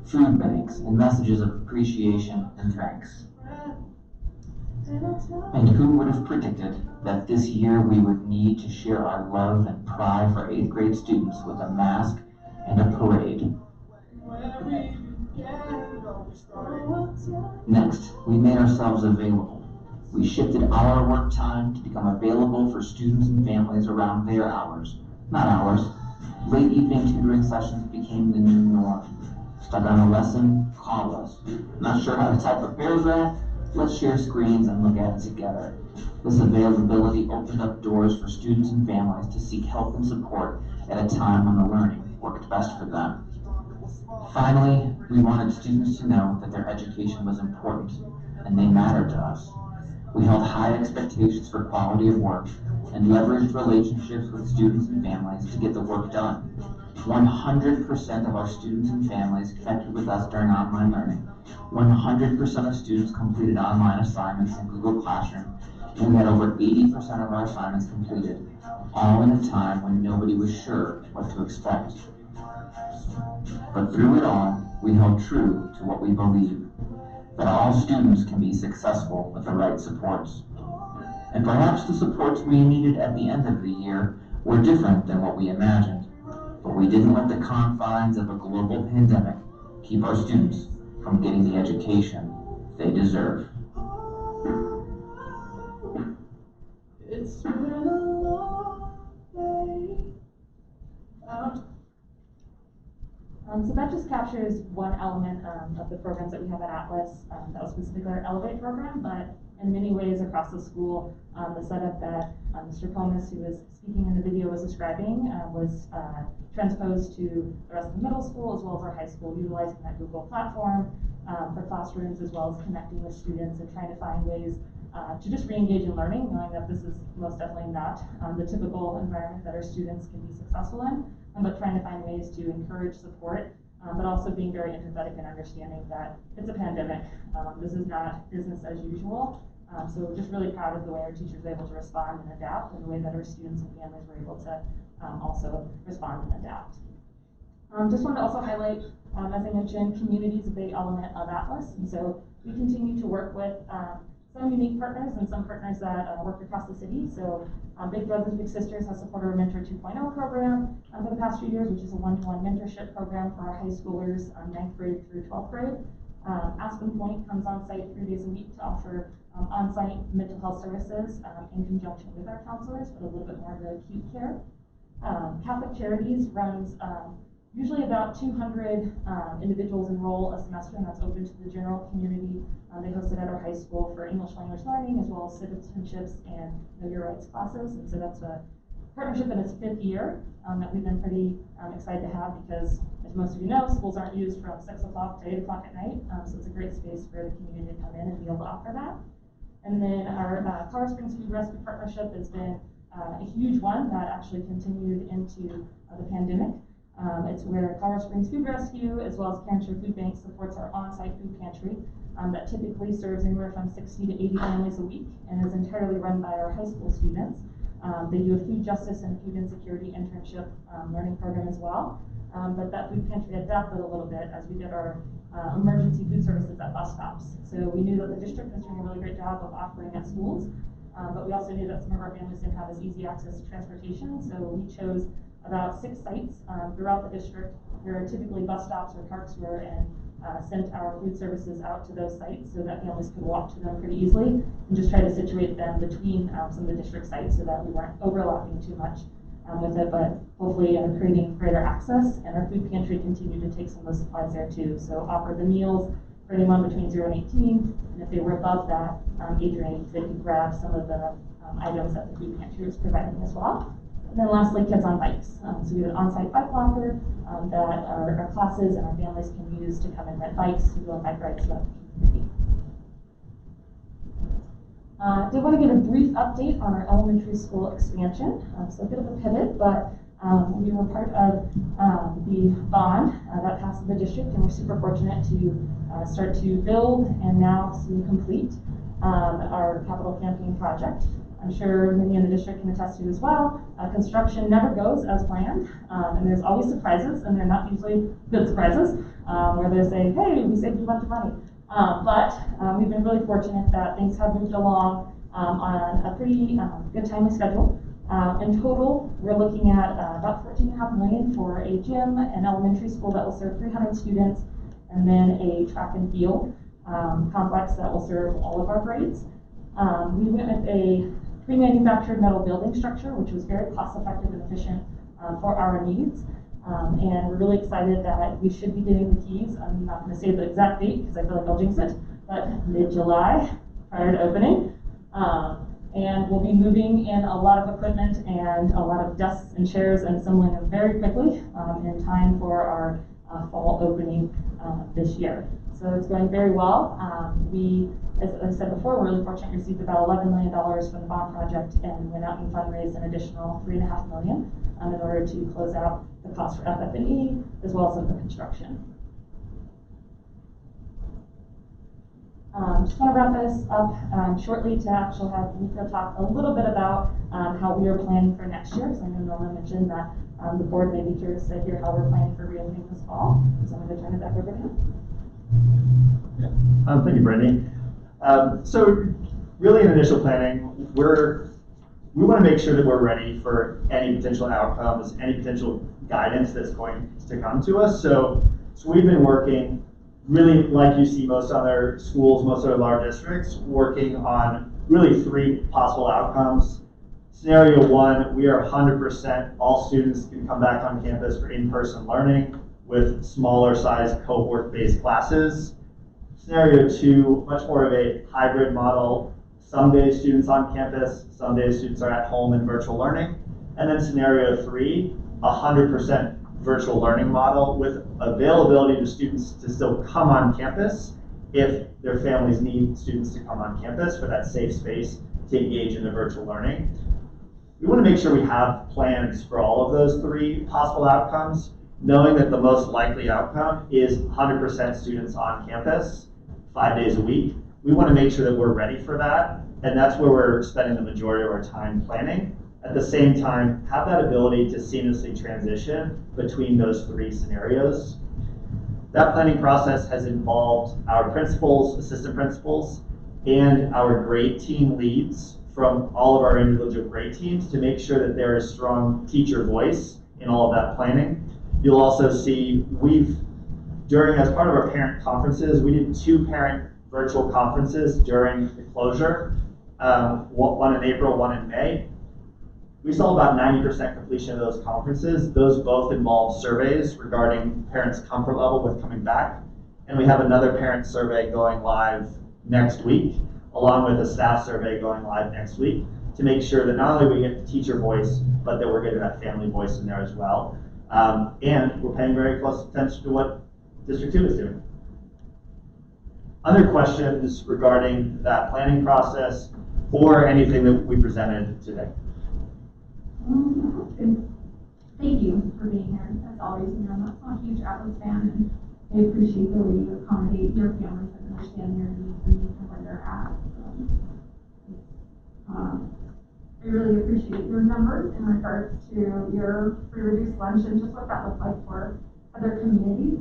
food banks, and messages of appreciation and thanks. And who would have predicted that this year we would need to share our love and pride for 8th grade students with a mask and a parade? Next, we made ourselves available. We shifted our work time to become available for students and families around their hours, not ours. Late evening tutoring sessions became the new norm. Stuck on a lesson? Call us. Not sure how to type a paragraph? Let's share screens and look at it together. This availability opened up doors for students and families to seek help and support at a time when the learning worked best for them. Finally, we wanted students to know that their education was important and they mattered to us. We held high expectations for quality of work and leveraged relationships with students and families to get the work done. 100% of our students and families connected with us during online learning. 100% of students completed online assignments in Google Classroom, and we had over 80% of our assignments completed, all in a time when nobody was sure what to expect. But through it all, we held true to what we believe, that all students can be successful with the right supports. And perhaps the supports we needed at the end of the year were different than what we imagined, but we didn't let the confines of a global pandemic keep our students from getting the education they deserve. It's been a long day. So that just captures one element of the programs that we have at Atlas. That was specifically our Elevate program, but in many ways across the school, the setup that Mr. Comas, who was speaking in the video, was describing was transposed to the rest of the middle school as well as our high school, utilizing that Google platform for classrooms, as well as connecting with students and trying to find ways to just re-engage in learning, knowing that this is most definitely not the typical environment that our students can be successful in, but trying to find ways to encourage support, but also being very empathetic and understanding that it's a pandemic. This is not business as usual. So we're just really proud of the way our teachers were able to respond and adapt, and the way that our students and families were able to also respond and adapt. Just wanted to also highlight, as I mentioned, community is a big element of Atlas, and so we continue to work with some unique partners and some partners that work across the city. So Big Brothers Big Sisters has supported our Mentor 2.0 program for the past few years, which is a one-to-one mentorship program for our high schoolers, 9th grade through 12th grade. Aspen Point comes on site 3 days a week to offer on-site mental health services in conjunction with our counselors, but a little bit more of the acute care. Catholic Charities runs usually about 200 individuals enroll a semester, and that's open to the general community. They host it at our high school for English language learning, as well as citizenships and Know Your Rights classes. And so that's a partnership in its 5th year that we've been pretty excited to have, because, as most of you know, schools aren't used from 6 o'clock to 8 o'clock at night. So it's a great space for the community to come in and be able to offer that. And then our Colorado Springs Food Rescue Partnership has been a huge one that actually continued into the pandemic. It's where Colorado Springs Food Rescue, as well as Cancer Food Bank, supports our on-site food pantry that typically serves anywhere from 60 to 80 families a week, and is entirely run by our high school students. They do a food justice and food insecurity internship learning program as well. But that food pantry adapted a little bit as we did our emergency food services at bus stops. So we knew that the district was doing a really great job of offering at schools, but we also knew that some of our families didn't have as easy access to transportation. So we chose about 6 sites throughout the district where typically bus stops or parks were, and sent our food services out to those sites so that families could walk to them pretty easily, and just try to situate them between some of the district sites so that we weren't overlapping too much with it, but hopefully creating greater access. And our food pantry continued to take some of those supplies there too. So offered the meals for anyone between 0 and 18, and if they were above that age range, they could grab some of the items that the food pantry was providing as well. And then lastly, Kids on Bikes. So we have an on-site bike locker that our classes and our families can use to come and rent bikes and go on bike rides throughout the community. Did want to give a brief update on our elementary school expansion. So a bit of a pivot, but we were part of the bond that passed the district, and we're super fortunate to start to build and now soon complete our capital campaign project. I'm sure many in the district can attest to as well. Construction never goes as planned, and there's always surprises, and they're not usually good surprises, where they say, hey, we saved you a bunch of money. But we've been really fortunate that things have moved along on a pretty good timely schedule. In total, we're looking at about $14.5 million for a gym, an elementary school that will serve 300 students, and then a track and field complex that will serve all of our grades. We went with a pre-manufactured metal building structure, which was very cost-effective and efficient for our needs. And we're really excited that we should be getting the keys. I'm not going to say the exact date because I feel like I'll jinx it, but mid-July, prior to opening. And we'll be moving in a lot of equipment and a lot of desks and chairs and assembling them very quickly in time for our fall opening this year. So it's going very well. We, as I said before, we're really fortunate to receive about $11 million from the bond project, and went out and fundraised an additional $3.5 million in order to close out the cost for FF&E, as well as some of the construction. Just want to wrap this up shortly to actually have Nico talk a little bit about how we are planning for next year, because I know Norma mentioned that The board may be curious to hear how we're planning for reopening this fall, so I'm going to turn it back over to him. Thank you, Brittany. So really in initial planning, we want to make sure that we're ready for any potential outcomes, any potential guidance that's going to come to us. So we've been working really, like you see most other schools, most other large districts, working on really 3 possible outcomes. Scenario 1, we are 100%, all students can come back on campus for in-person learning with smaller size cohort-based classes. Scenario 2, much more of a hybrid model. Some days students on campus, some days students are at home in virtual learning. And then scenario 3, 100% virtual learning model with availability to students to still come on campus if their families need students to come on campus for that safe space to engage in the virtual learning. We want to make sure we have plans for all of those 3 possible outcomes, knowing that the most likely outcome is 100% students on campus 5 days a week. We want to make sure that we're ready for that, and that's where we're spending the majority of our time planning. At the same time, have that ability to seamlessly transition between those 3 scenarios. That planning process has involved our principals, assistant principals, and our grade team leads from all of our individual grade teams to make sure that there is strong teacher voice in all of that planning. You'll also see as part of our parent conferences, we did 2 parent virtual conferences during the closure, one in April, one in May. We saw about 90% completion of those conferences. Those both involve surveys regarding parents' comfort level with coming back. And we have another parent survey going live next week, along with a staff survey going live next week, to make sure that not only we get the teacher voice, but that we're getting that family voice in there as well. And we're paying very close attention to what District 2 is doing. Other questions regarding that planning process or anything that we presented today? Thank you for being here. As always, I'm a huge Atlas fan, and I appreciate the way you accommodate your families and understand their needs and where they're at. I really appreciate your numbers in regards to your free reduced lunch and just what that looks like for other communities.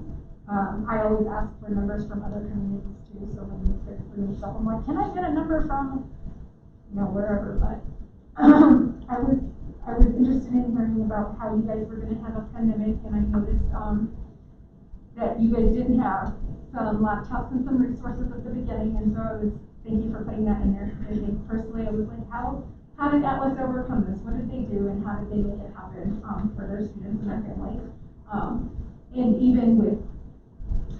I always ask for numbers from other communities too, so when you pick for yourself, I'm like, can I get a number from, wherever, but I was interested in hearing about how you guys were going to handle pandemic, and I noticed that you guys didn't have some laptops and some resources at the beginning, and so thank you for putting that in there. I think personally, I was like, how did Atlas overcome this? What did they do, and how did they make it happen for their students and their families? And even with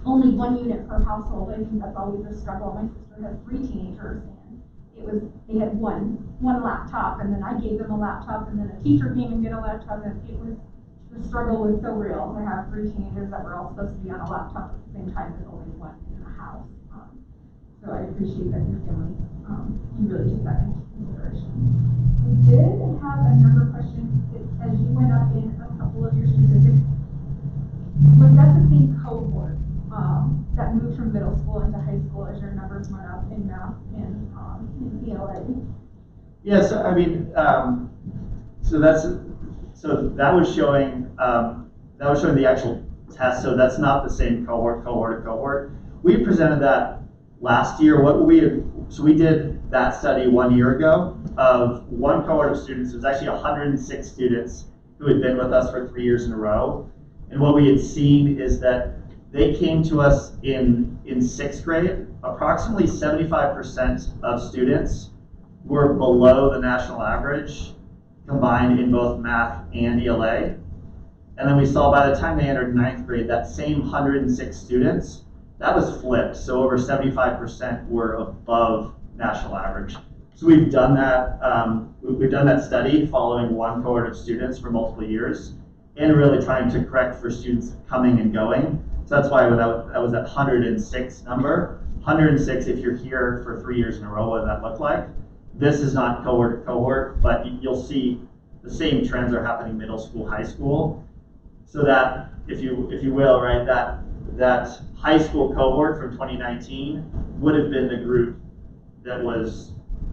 only 1 unit per household, I think that's always a struggle. My sister has 3 teenagers, and they had one laptop, and then I gave them a laptop, and then a teacher came and get a laptop, and the struggle was so real to have 3 teenagers that were all supposed to be on a laptop at the same time with only 1 in the house. So I appreciate that your family, you really took that into consideration. We did have a number of questions as you went up in a couple of your specifics. Was that the same cohort that moved from middle school into high school as your numbers went up in math and in ELA? Yes, I mean, so that was showing the actual test. So that's not the same cohort. We presented that last year. We did that study 1 year ago of one cohort of students. It was actually 106 students who had been with us for 3 years in a row. And what we had seen is that they came to us in 6th grade. Approximately 75% of students were below the national average combined in both math and ELA. And then we saw by the time they entered 9th grade, that same 106 students, that was flipped. So over 75% were above national average. So we've done that study following one cohort of students for multiple years and really trying to correct for students coming and going. So that's why that was that 106 number. 106, if you're here for 3 years in a row, what does that look like? This is not cohort to cohort, but you'll see the same trends are happening middle school, high school. So that, if you will, right, that high school cohort from 2019 would have been the group that was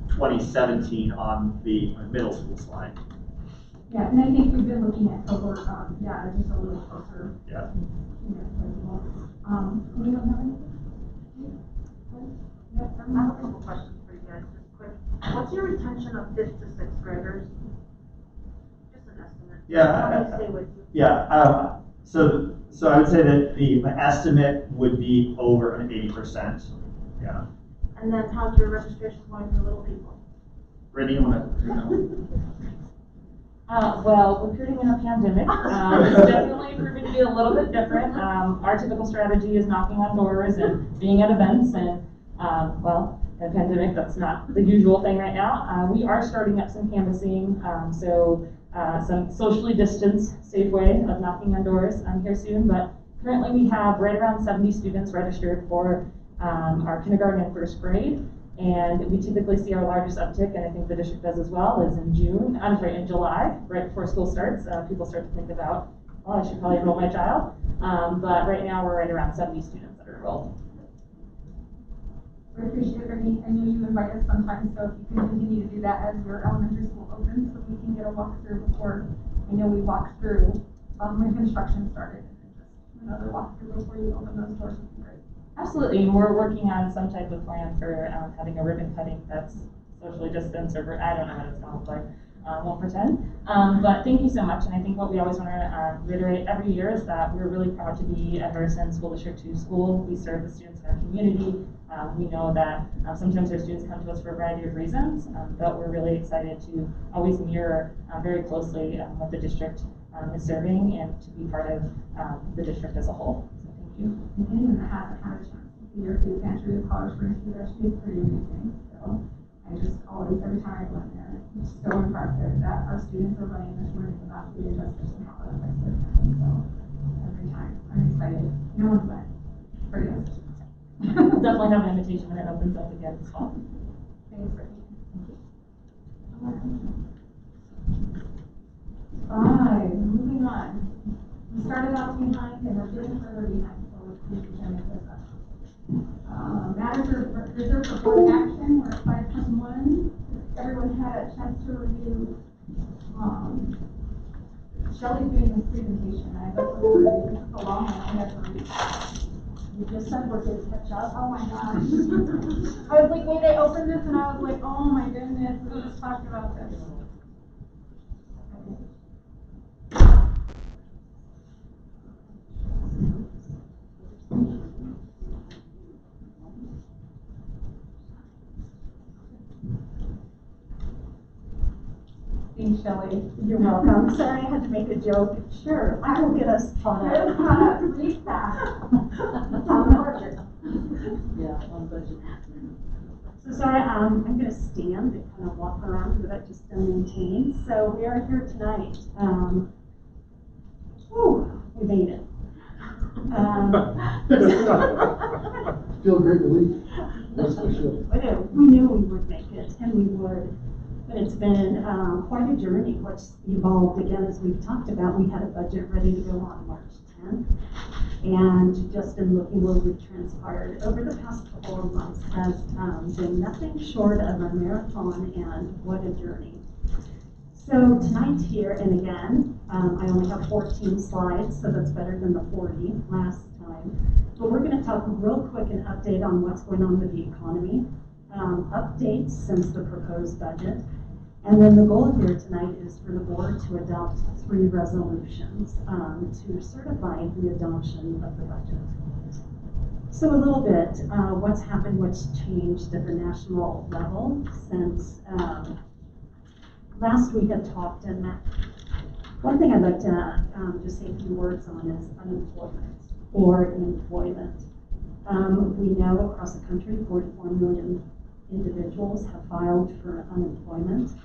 2017 on the middle school slide. Yeah, and I think we've been looking at cohort, data just a little closer. Yeah. Anyone have anything? I have a couple questions for you guys, just quick. What's your retention of 5th to 6th graders? Just an estimate. Yeah. How many stay with you? Yeah, so I would say that the estimate would be over an 80%. Yeah. And then how's your registration going for little people? Brittany, you wanna? Well, recruiting in a pandemic is definitely proving to be a little bit different. Our typical strategy is knocking on doors and being at events, and well, in a pandemic, that's not the usual thing right now. We are starting up some canvassing, so some socially distanced, safe way of knocking on doors here soon. But currently, we have right around 70 students registered for our kindergarten and first grade. And we typically see our largest uptick, and I think the district does as well, is in July, right before school starts. People start to think about, well, I should probably enroll my child. But right now, we're right around 70 students that are enrolled. We appreciate it, Brittany. I know you invite us sometimes, so if you can continue to do that as your elementary school opens, so we can get a walkthrough before, I know we walked through when construction started. Just another walkthrough before you open those doors would be great. Absolutely, and we're working on some type of plan for having a ribbon cutting that's socially distanced, or I don't know what it's going to look like. Won't pretend. But thank you so much, and I think what we always want to reiterate every year is that we're really proud to be at Harrison School District 2 school. We serve the students in our community. We know that sometimes our students come to us for a variety of reasons, but we're really excited to always mirror very closely what the district is serving and to be part of the district as a whole. So thank you. And anyone that hasn't had a chance to see your food pantry with Colorado Springs Food Rescue is pretty amazing. So I just always, every time I go in there, it's so impressive that our students are running this room without food justice and how that affects their families. So every time, I'm excited. No one's wet. Pretty good. Definitely have an invitation when it opens up again this fall. Thanks, Brittany. Alright, moving on. We started out behind and we're getting further behind, so let's see if we can make this up. Matters are reserved for board action, we're at 5.1. Everyone had a chance to review, Shelley's doing this presentation. I bet this is a long one, I have to read. You just said we're going to catch up. Oh my gosh. I was like, wait, I opened this and I was like, oh my goodness, we just talked about this. Thanks, Shelley. You're welcome. Sorry, I had to make a joke. Sure, I will get us caught up. Read that. On the budget. Yeah, on budget. So sorry, I'm going to stand and kind of walk around because I just don't maintain. So we are here tonight. We made it. Feel great relief. That's for sure. We knew we would make it, and we would. But it's been quite a journey, what's evolved again, as we've talked about. We had a budget ready to go on March 10th. And just in looking where we've transpired over the past couple of months has been nothing short of a marathon, and what a journey. So tonight here, and again, I only have 14 slides, so that's better than the 40 last time. But we're going to talk real quick an update on what's going on with the economy, updates since the proposed budget. And then the goal here tonight is for the board to adopt 3 resolutions to certify the adoption of the budget. So a little bit, what's happened, what's changed at the national level since last we had talked. And one thing I'd like to just say a few words on is unemployment or employment. We know across the country 44 million individuals have filed for unemployment.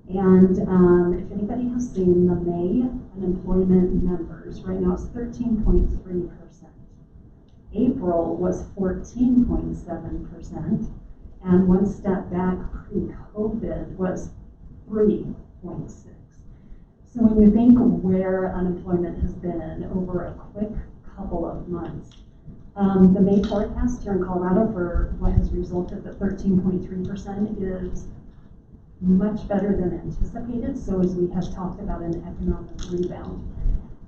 And if anybody has seen the May unemployment numbers, right now it's 13.3%. April was 14.7%, and one step back pre-COVID was 3.6%. So when you think where unemployment has been over a quick couple of months, the May forecast here in Colorado for what has resulted at 13.3% is much better than anticipated, so as we have talked about an economic rebound.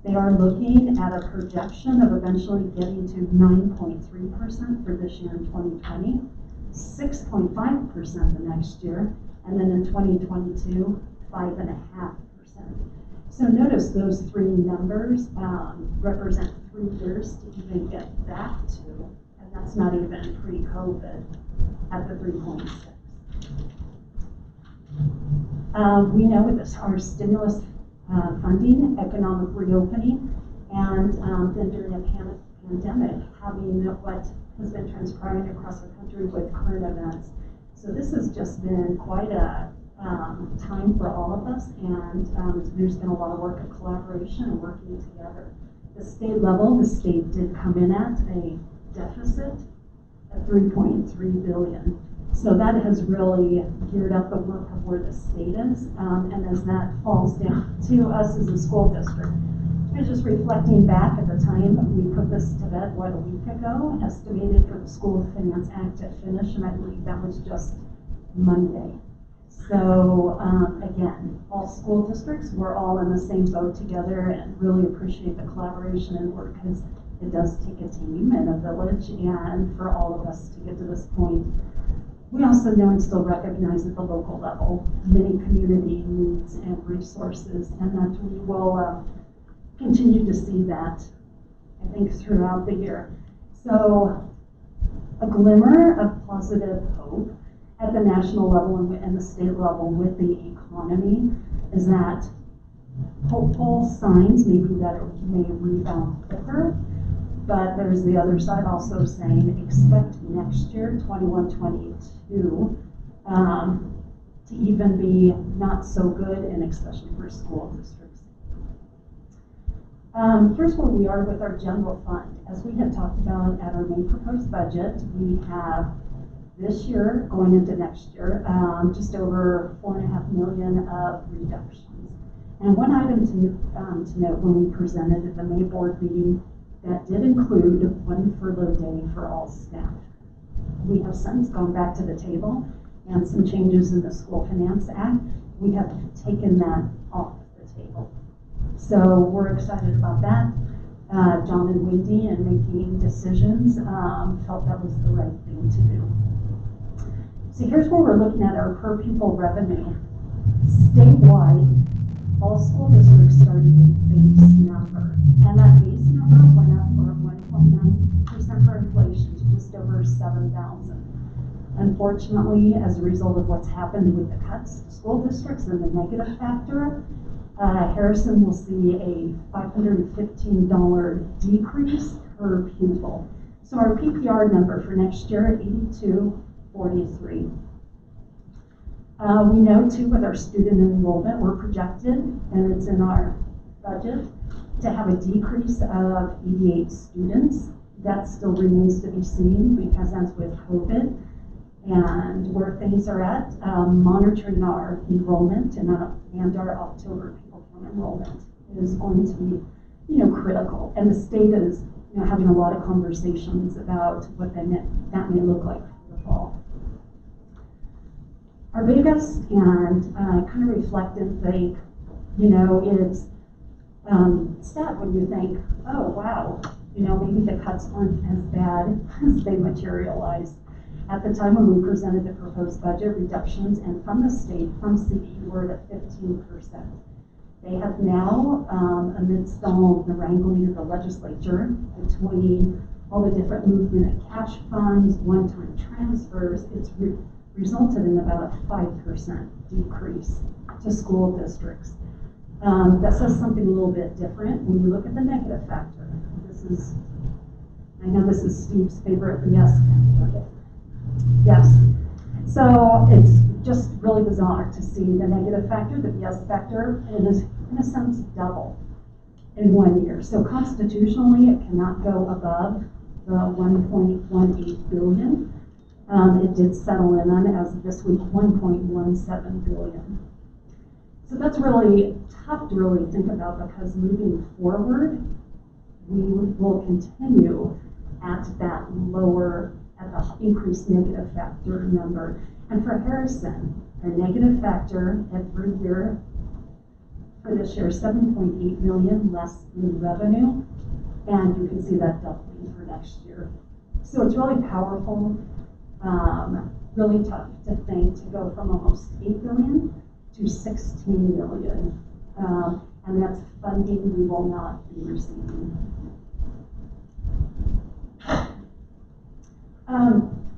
They are looking at a projection of eventually getting to 9.3% for this year in 2020, 6.5% the next year, and then in 2022, 5.5%. So notice those three numbers represent 3 years to even get back to, and that's not even pre-COVID at the 3.6. We know with this, our stimulus funding, economic reopening, and then during a pandemic, having what has been transpiring across the country with current events. So this has just been quite a time for all of us, and there's been a lot of work of collaboration and working together. The state level, the state did come in at a deficit of $3.3 billion. So that has really geared up the work of where the state is, and as that falls down to us as a school district. I was just reflecting back at the time we put this to bed, a week ago, estimated for the School Finance Act to finish, and I believe that was just Monday. So again, all school districts, we're all in the same boat together, and really appreciate the collaboration and work, because it does take a team and a village, and for all of us to get to this point. We also know and still recognize at the local level many community needs and resources, and that we will continue to see that, I think, throughout the year. So a glimmer of positive hope at the national level and the state level with the economy is that hopeful signs maybe that it may rebound quicker. But there's the other side also saying expect next year, 21-22, to even be not so good, and especially for school districts. Here's where we are with our general fund. As we had talked about at our May proposed budget, we have this year, going into next year, just over $4.5 million of reductions. And one item to note when we presented at the May board meeting, that did include 1 furlough day for all staff. We have since gone back to the table, and some changes in the School Finance Act, we have taken that off the table. So we're excited about that. John and Wendy, in making decisions, felt that was the right thing to do. So here's where we're looking at our per pupil revenue. Statewide, all school districts started a base number, and that base number went up for 1.9% for inflation to just over $7,000. Unfortunately, as a result of what's happened with the cuts to school districts and the negative factor, Harrison will see a $515 decrease per pupil. So our PPR number for next year, 8243. We know too with our student enrollment, we're projected, and it's in our budget, to have a decrease of 88 students. That still remains to be seen, because as with COVID and where things are at, monitoring our enrollment and our October people count enrollment is going to be, critical. And the state is, having a lot of conversations about what that may look like for the fall. Our biggest and kind of reflect and think, it's sad when you think, oh wow, maybe the cuts aren't as bad as they materialize. At the time when we presented the proposed budget reductions, and from the state, from CE, we're at 15%. They have now, amidst all the wrangling of the legislature between all the different movement of cash funds, one-time transfers, it's resulted in about a 5% decrease to school districts. That says something a little bit different when you look at the negative factor. I know this is Steve's favorite, yes. Yes. So it's just really bizarre to see the negative factor, the yes factor, it is in a sense double in 1 year. So constitutionally, it cannot go above the 1.18 billion. It did settle in on, as of this week, 1.17 billion. So that's really tough to really think about, because moving forward, we will continue at that lower, at the increased negative factor number. And for Harrison, A negative factor every year for this year, 7.8 million less in revenue, and you can see that doubling for next year. So it's really powerful, really tough to think to go from almost 8 million to 16 million. And that's funding we will not be receiving.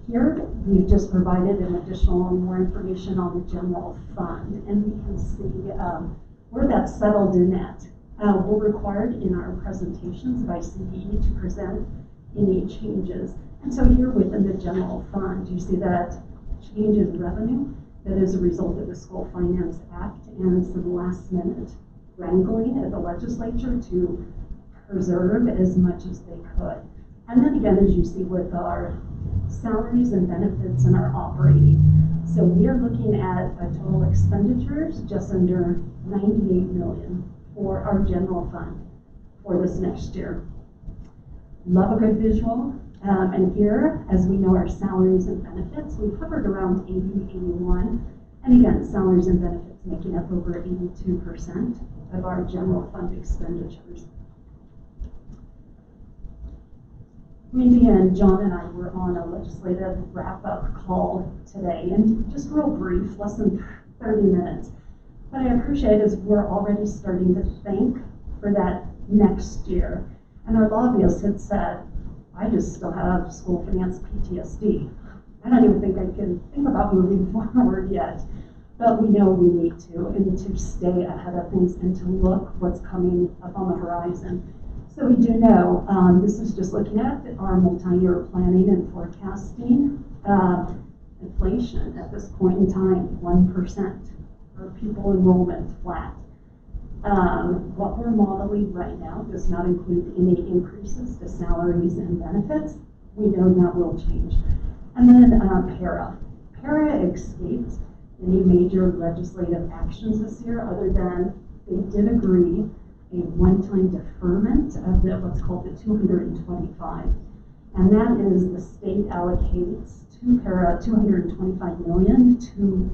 Here, we've just provided an additional more information on the general fund, and we can see where that's settled in at. We're required in our presentations by CDE to present any changes. And so here within the general fund, you see that change in revenue that is a result of the School Finance Act and some last minute wrangling at the legislature to preserve as much as they could. And then again, as you see with our salaries and benefits and our operating. So we are looking at a total expenditures just under 98 million for our general fund for this next year. Love a good visual. And here, as we know, our salaries and benefits, we hovered around 80, 81. And again, salaries and benefits making up over 82% of our general fund expenditures. Mindy and John and I were on a legislative wrap-up call today, and just real brief, less than 30 minutes. But I appreciate is we're already starting to think for that next year. And our lobbyist had said, I just still have school finance PTSD. I don't even think I can think about moving forward yet. But we know we need to, and to stay ahead of things and to look what's coming up on the horizon. So we do know, this is just looking at our multi-year planning and forecasting. Inflation at this point in time, 1%. Our pupil enrollment flat. What we're modeling right now does not include any increases to salaries and benefits. We know that will change. And then para. Para escaped any major legislative actions this year other than they did agree a one-time deferment of what's called the 225. And that is the state allocates to para 225 million to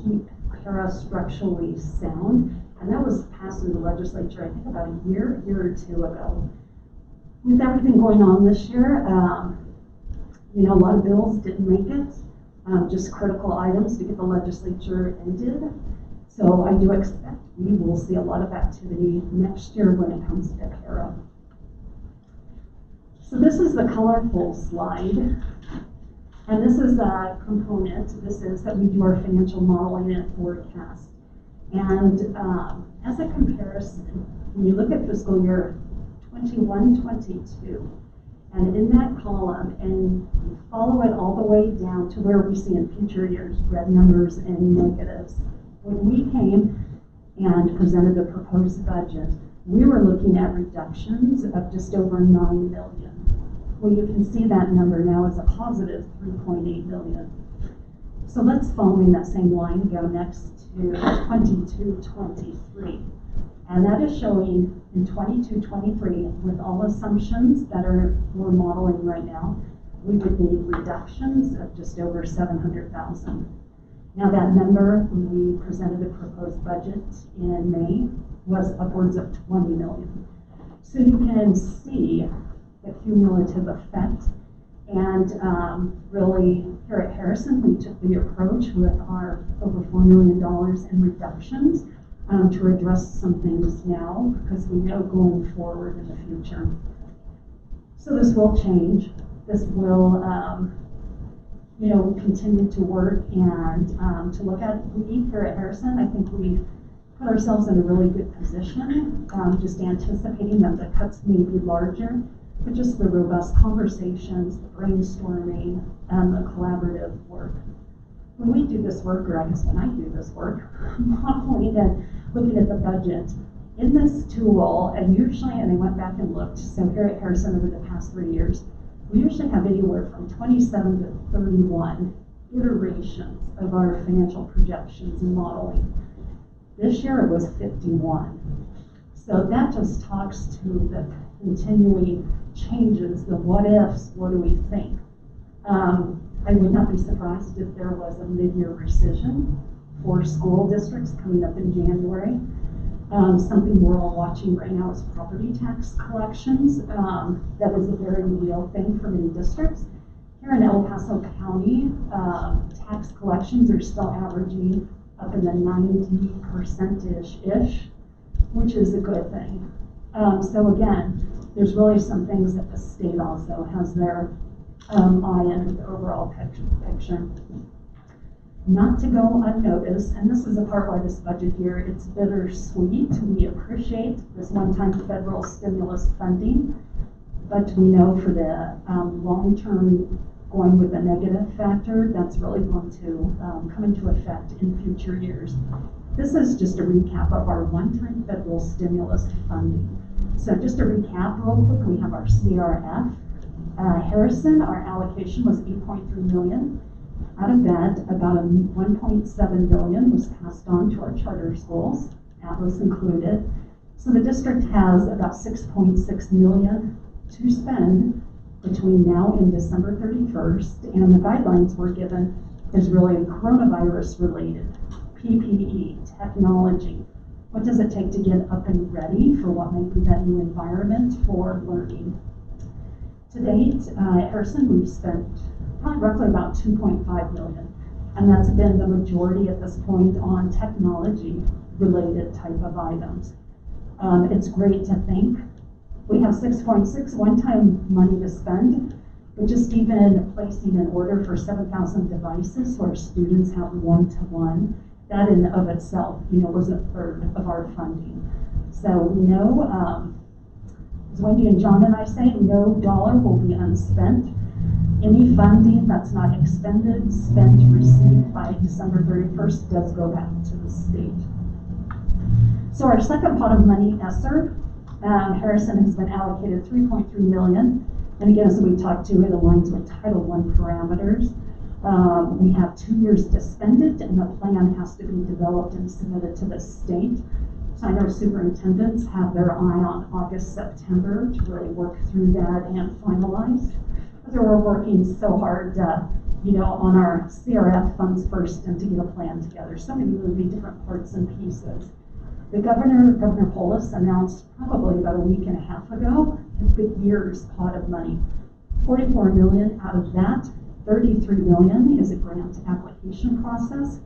keep para structurally sound. And that was passed in the legislature, I think about a year or two ago. With everything going on this year, a lot of bills didn't make it, just critical items to get the legislature ended. So I do expect we will see a lot of activity next year when it comes to para. So this is the colorful slide. And this is a component, this is that we do our financial modeling and forecast. And as a comparison, when you look at fiscal year 21-22, and in that column, and you follow it all the way down to where we see in future years, red numbers and negatives. When we came and presented the proposed budget, we were looking at reductions of just over 9 million. Well, you can see that number now is a positive 3.8 million. So let's follow in that same line, go next to 22-23. And that is showing in 22-23, with all assumptions that we're modeling right now, we would need reductions of just over 700,000. Now that number, when we presented the proposed budget in May, was upwards of 20 million. So you can see the cumulative effect. And really, here at Harrison, we took the approach with our over $4 million in reductions to address some things now, because we know going forward in the future. So this will change. This will, continue to work and to look at. We here at Harrison, I think we put ourselves in a really good position, just anticipating that the cuts may be larger, but just the robust conversations, the brainstorming, and the collaborative work. When we do this work, or I guess when I do this work, modeling and looking at the budget, in this tool, and usually, and I went back and looked, so here at Harrison over the past 3 years, we usually have anywhere from 27 to 31 iterations of our financial projections and modeling. This year it was 51. So that just talks to the continuing changes, the what ifs, what do we think? I would not be surprised if there was a mid-year rescission for school districts coming up in January. Something we're all watching right now is property tax collections. That is a very real thing for many districts. Here in El Paso County, tax collections are still averaging up in the 90%-ish, which is a good thing. So again, there's really some things that the state also has their eye in with the overall picture. Not to go unnoticed, and this is a part why this budget year, it's bittersweet. We appreciate this one-time federal stimulus funding, but we know for the long-term going with a negative factor, that's really going to come into effect in future years. This is just a recap of our one-time federal stimulus funding. So just to recap real quick, we have our CRF. Harrison, our allocation was $8.3 million. Out of that, about $1.7 billion was passed on to our charter schools, Atlas included. So the district has about $6.6 million to spend between now and December 31st, and the guidelines we're given is really coronavirus related, PPE, technology. What does it take to get up and ready for what might be that new environment for learning? To date, Harrison, we've spent probably roughly about $2.5 million, and that's been the majority at this point on technology related type of items. It's great to think we have 6.6 one-time money to spend, but just even placing an order for 7,000 devices where students have one-to-one, that in of itself, was a third of our funding. So we know, as Wendy and John and I say, no dollar will be unspent. Any funding that's not expended, spent, received by December 31st does go back to the state. So our second pot of money, ESSER, Harrison has been allocated $3.3 million. And again, as we talked to, it aligns with Title I parameters. We have 2 years to spend it, and the plan has to be developed and submitted to the state. So I know superintendents have their eye on August, September to really work through that and finalize. So we're working so hard, on our CRF funds first and to get a plan together. So many really different parts and pieces. The Governor Polis announced probably about a week and a half ago a big year's pot of money. $44 million out of that, $33 million is a grant application process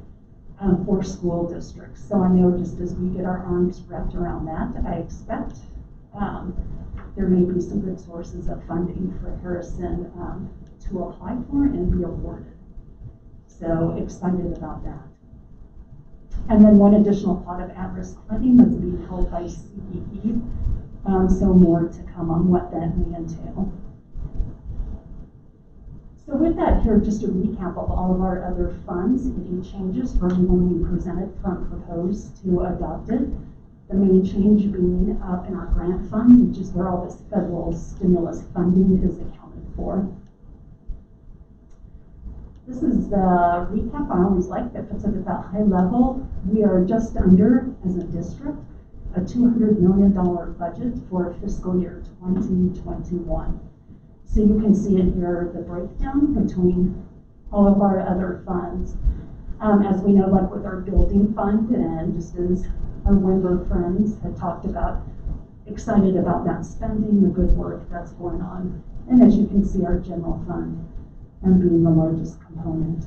for school districts. So I know just as we get our arms wrapped around that, I expect there may be some good sources of funding for Harrison to apply for and be awarded. So excited about that. And then one additional pot of at-risk funding that's being held by CEE. So more to come on what that may entail. So with that, here just a recap of all of our other funds, any changes from when we presented from proposed to adopted. The main change being up in our grant fund, which is where all this federal stimulus funding is accounted for. This is the recap I always like that puts it at that high level. We are just under, as a district, a $200 million budget for fiscal year 2021. So you can see it here, the breakdown between all of our other funds. As we know, like with our building fund, and just as our Wimber friends had talked about, excited about that spending, the good work that's going on. And as you can see, our general fund and being the largest component.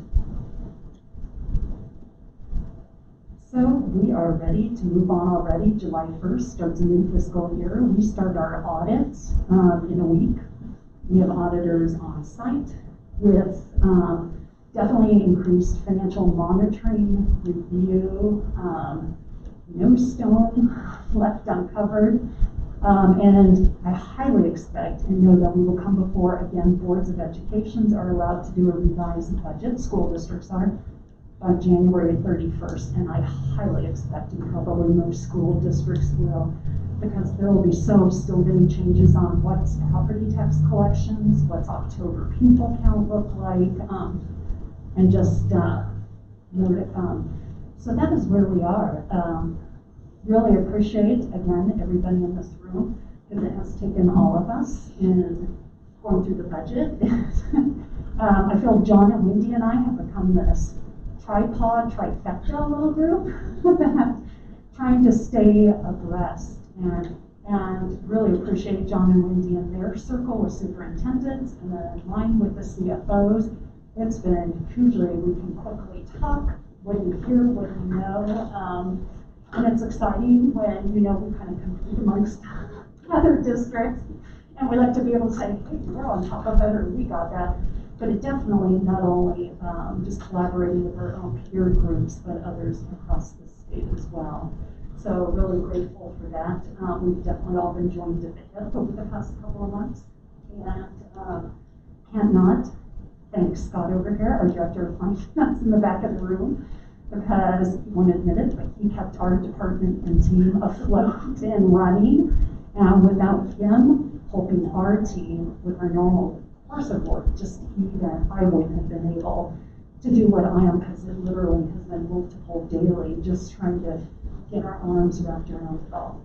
So we are ready to move on already. July 1st starts a new fiscal year. We start our audits in a week. We have auditors on site with definitely increased financial monitoring, review, no stone left uncovered. And I highly expect and know that we will come before, again, boards of education are allowed to do a revised budget, school districts are, by January 31st. And I highly expect, and probably most school districts will, because there will be still many changes on what's property tax collections, what's October pupil count look like, and just more to come. So that is where we are. Really appreciate, again, everybody in this room, because it has taken all of us in going through the budget I feel John and Wendy and I have become this trifecta little group, trying to stay abreast and really appreciate John and Wendy and their circle with superintendents and then mine with the CFOs. It's been hugely, we can quickly talk, what do you hear, what do you know, and it's exciting when, you know, we kind of compete amongst other districts, and we like to be able to say, hey, we're on top of it, or we got that. But it definitely not only just collaborating with our own peer groups, but others across the state as well. So really grateful for that. We've definitely all been joined at the hip over the past couple of months. And can't not thank Scott over here, our director of finance in the back of the room, because he won't admit it, but he kept our department and team afloat and running. And without him helping our team with our normal course of work, just even I wouldn't have been able to do what I am, because it literally has been multiple daily, just trying to get our arms wrapped around it all.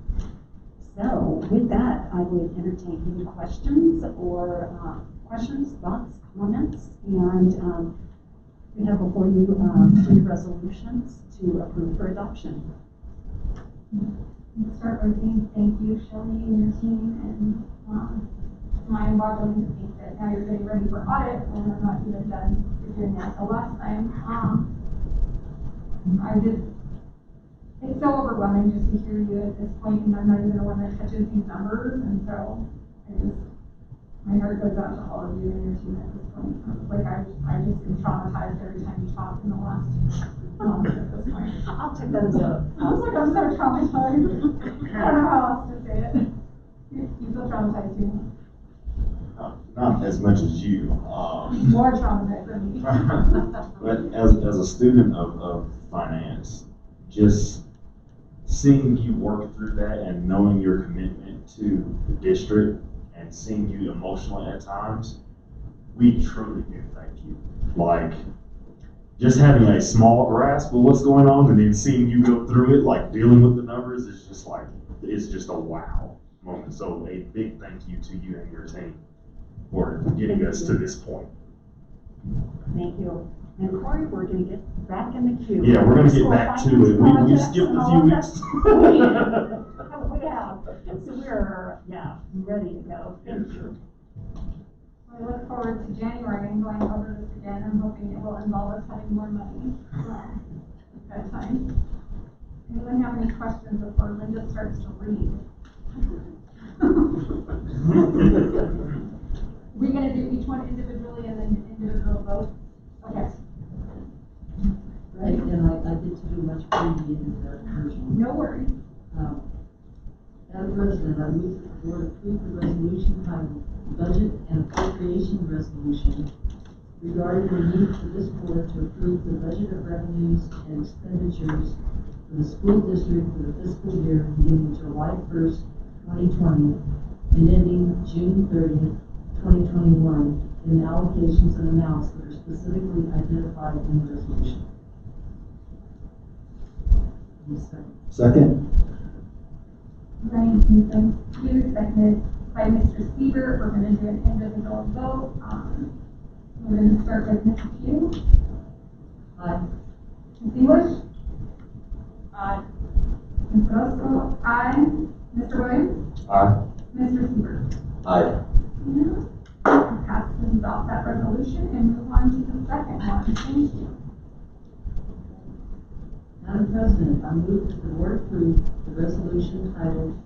So with that, I would entertain any questions or thoughts, comments, and we have before you 3 resolutions to approve for adoption. Let's start by saying thank you, Shelley and your team, and mind-boggling to think that now you're getting ready for audit and I'm not even done doing that the last time. It's so overwhelming just to hear you at this point, and I'm not even the one that touches these numbers, and so my heart goes out to all of you and your team at this point. Like I just been traumatized every time you talk in the last month at this point. I'll take that as a. I was like, I'm so traumatized. I don't know how else to say it. You feel traumatized too? Not as much as you. More traumatized than me. But as a student of finance, just seeing you work through that and knowing your commitment to the district and seeing you emotionally at times, we truly do thank you. Like, just having a small grasp of what's going on and then seeing you go through it, like dealing with the numbers, is just like, it's just a wow moment. So a big thank you to you and your team for getting us to this point. Thank you. And Corey, we're going to get back in the queue. Yeah, we're going to get back to it. We skipped a few weeks. We have. So we're, ready to go. Thank you. I look forward to January and going over this again. I'm hoping it will involve us having more money at that time. Anyone have any questions before Linda starts to read? We're going to do each one individually and then individual vote? Okay. Right, and I did too much reading in the version. No worries. Madam President, I move that the board approve the resolution titled Budget and Appropriation Resolution regarding the need for this board to approve the budget of revenues and expenditures for the school district for the fiscal year beginning July 1st, 2020 and ending June 30th, 2021, in allocations and amounts that are specifically identified in the resolution. Second. Ryan Newsom, you seconded by Mr. Seaver. We're going to do an individual vote. We're going to start with Mrs. Pugh. Aye. Ms. English? Aye. Ms. Roscoe? Aye. Mr. Williams? Aye. Mr. Seaver? Aye. Pass and adopt that resolution and move on to the second one. Thank you. Madam President, I move that the board approve the resolution titled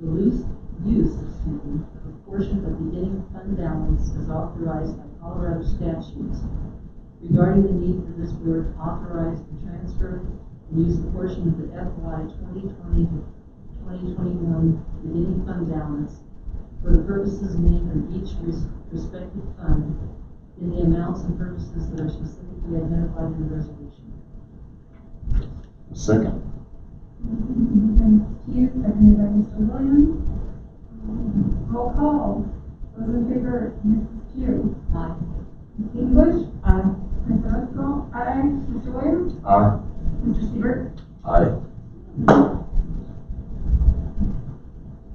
the use of a portion of beginning fund balance as authorized by Colorado statutes regarding the need for this board to authorize the transfer and use a portion of the FY 2020 to 2021 beginning fund balance for the purposes named in each respective fund in the amounts and purposes that are specifically identified in the resolution. Second. Ms. Pugh, seconded by Mr. Williams. Roll call. Those in favor, Mrs. Pugh. Aye. Ms. English? Aye. Ms. Roscoe? Aye. Mr. Williams? Aye. Mr. Seaver? Aye.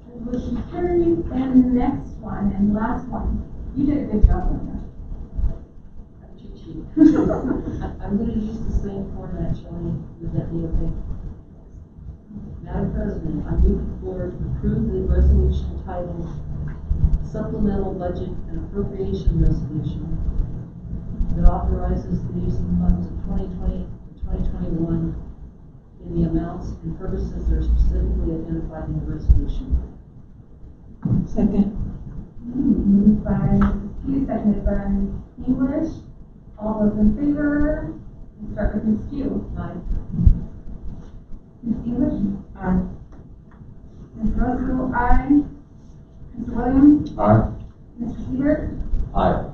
Resolution carries. And the next one and last one. You did a good job on that. sheet. I'm gonna use the same format, Shelley, would that be okay? Madam President, I move the board approve the resolution titled Supplemental Budget and Appropriation Resolution that authorizes the use of funds of 2020 and 2021 in the amounts and purposes that are specifically identified in the resolution. Second. Moved by Mrs. Pugh, seconded by Ms. English. All those in favor, we'll start with Ms. Pugh. Aye. Ms. English? Aye. Ms. Roscoe, aye. Mr. Williams? Aye. Mr. Siebert? Aye.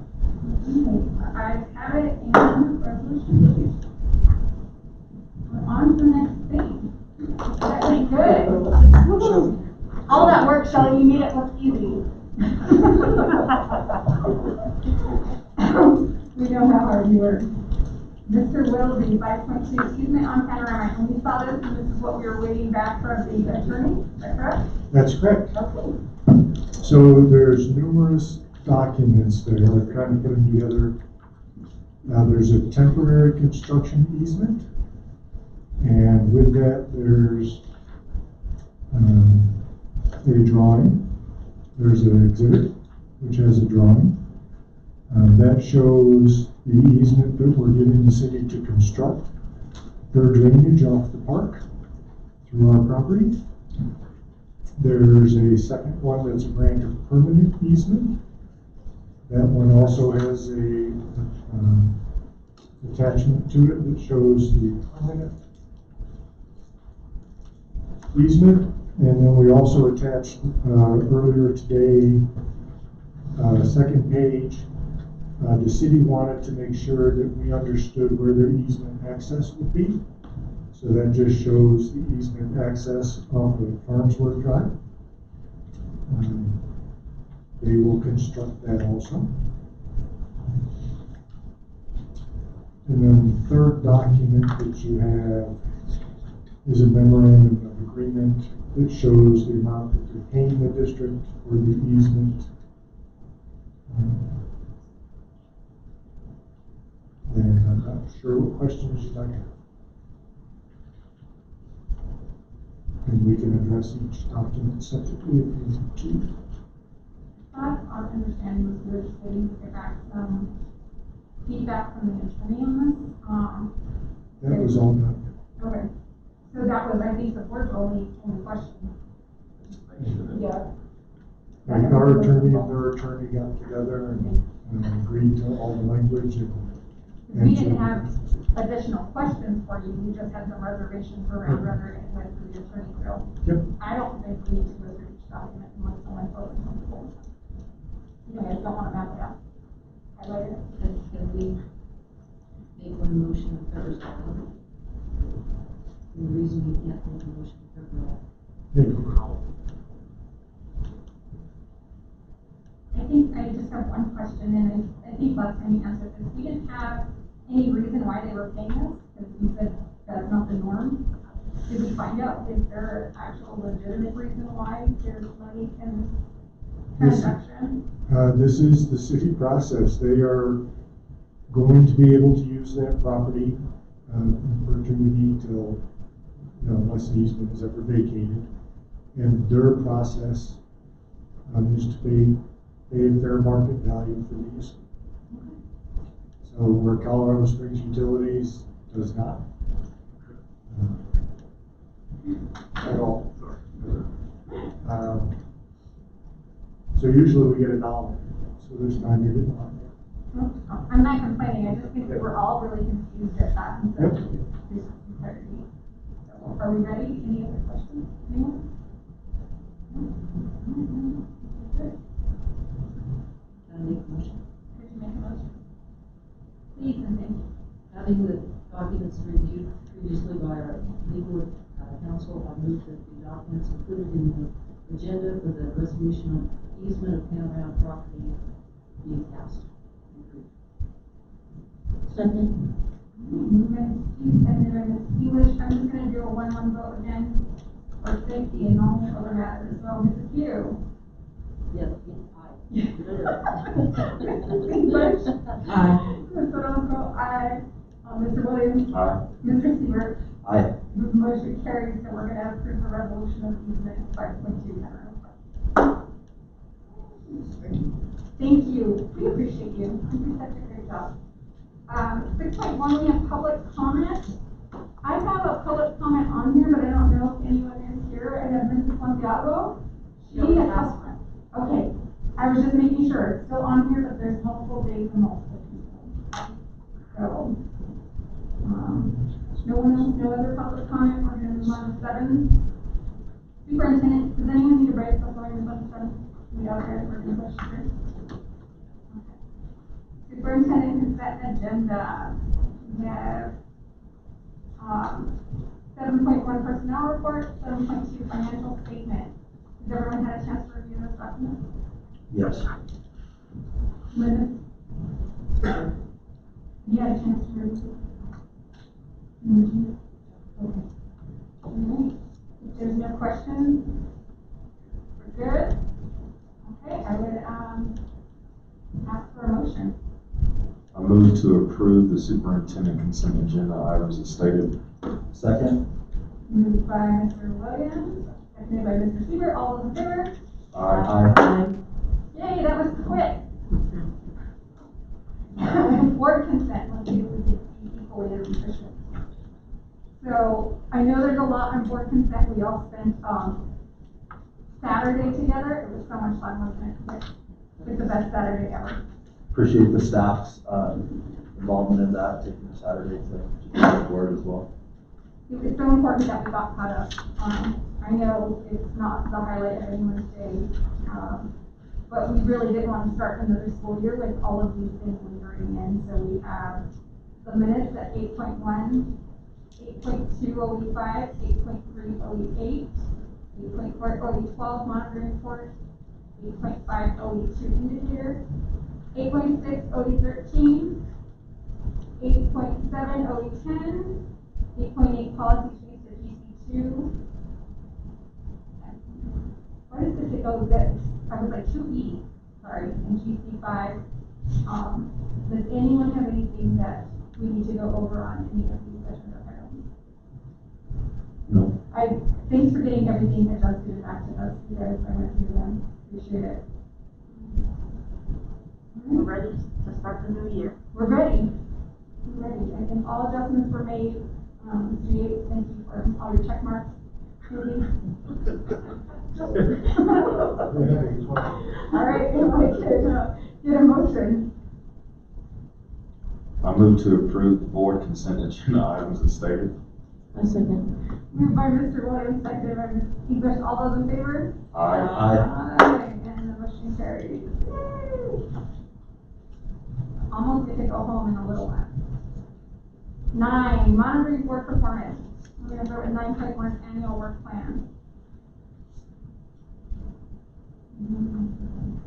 Ayes have it, and resolution. We're on to the next thing. That was good. All that work, Shelley, you made it look easy. We know how hard you work. Mr. Willoughby, 5.2, easement on Panorama, and we saw this, and this is what we were waiting back from the attorney, is that correct? That's correct. Okay. So there's numerous documents there, I've tried to put them together. There's a temporary construction easement, and with that, there's a drawing. There's an exhibit, which has a drawing. That shows the easement that we're giving the city to construct their drainage off the park through our property. There's a second one that's a grant of permanent easement. That one also has a attachment to it that shows the permanent easement. And then we also attached earlier today, second page. The city wanted to make sure that we understood where their easement access would be. So that just shows the easement access off of Farnsworth Drive. They will construct that also. And then the third document that you have is a memorandum of agreement that shows the amount that they're paying the district for the easement. And I'm not sure what questions you'd like. And we can address each document separately if you need to. Our understanding was we were just waiting to get back some feedback from the attorney on this. That was all done. Okay. So that was, I think, the board's only question. Yeah. And our attorney and their attorney got together and agreed to all the language and. We didn't have additional questions for you, we just had some reservations around whether it went through the attorney. So Yep. I don't think we need to go through each document unless someone feels comfortable. You guys don't want to map it out. Highlight it. Can we make one motion that covers all of it? And the reason we can't make a motion to cover all. I think I just have one question, and I think last time you answered this, we didn't have any reason why they were paying us, because you said that's not the norm. Did we find out, is there an actual legitimate reason why there's money in this transaction? This is the city process. They are going to be able to use that property in perpetuity till, unless the easement is ever vacated. And their process is to pay a fair market value for these. So where Colorado Springs Utilities does not. At all. So usually we get $1. So this time you didn't want it. I'm not complaining, I just think that we're all really confused at that. And so Yep. there's some clarity. So are we ready? Any other questions? Anyone? Good. Can I make a motion? Could you make a motion? Please and thank you. Having the documents reviewed previously by our legal counsel, I move that the documents included in the agenda for the resolution on easement of Panorama property be passed. Second. Moved by Ms. Hughes, seconded by Ms. English. I'm just gonna do a 1-1 vote again for safety and all other matters. So Mrs. Pugh. Yes, Ms. English. Aye. Mr. Alonso, aye. Mr. Williams? Aye. Mr. Seaver? Aye. Motion carries, so we're gonna approve the resolution of easement 5.2. Thank you, we appreciate you, you do such a great job. 6.1, we have public comment. I have a public comment on here, but I don't know if anyone is here. I have Mrs. Santiago. She has, okay, I was just making sure, it's still on here, but there's multiple days and multiple people. So, no one else, no other public comment, we're gonna move on to 7. Superintendent, does anyone need a break before we move on to 7? We are good, we're gonna push through. Okay. Superintendent consent agenda. We have 7.1 personnel report, 7.2 financial statement. Has everyone had a chance to review those documents? Yes. Linda? You had a chance to review? Okay. All right. If there's no questions, we're good. Okay, I would ask for a motion. I move to approve the superintendent consent agenda items as stated. Second? Moved by Mr. Williams, seconded by Mr. Seaver. All those in favor? Aye. Yay, that was quick. Board consent, let's see if we can be equally as efficient. So, I know there's a lot on board consent. We all spent Saturday together. It was so much fun, wasn't it? It's the best Saturday ever. Appreciate the staff's involvement in that, taking the Saturday to do the board as well. It's so important that we got caught up. I know it's not the highlight of anyone's day, but we really didn't want to start another school year with all of these things lingering in. So we have the minutes at 8.1, 8.2 OE5, 8.3 OE8, 8.4 OE12 monitoring report, 8.5 OE2 indicator, 8.6 OE13, 8.7 OE10, 8.8 policy change to GC2. Why does this go this? I was like 2E, sorry, and GC5. Does anyone have anything that we need to go over on any of these agenda items? No. Thanks for getting everything adjusted and back to us, you guys. I went through them. Appreciate it. We're ready to start the new year. We're ready. We're ready. I think all adjustments were made. Mr. Yates, thank you for all your check marks. All right, if I could get a motion. I move to approve the board consent agenda items as stated. I second. Moved by Mr. Williams, seconded by Ms. English. All those in favor? Aye. Aye. And the motion carries. Yay. Almost get to go home in a little while. 9, monitoring board performance. We're going to start with 9.1 annual work plan. I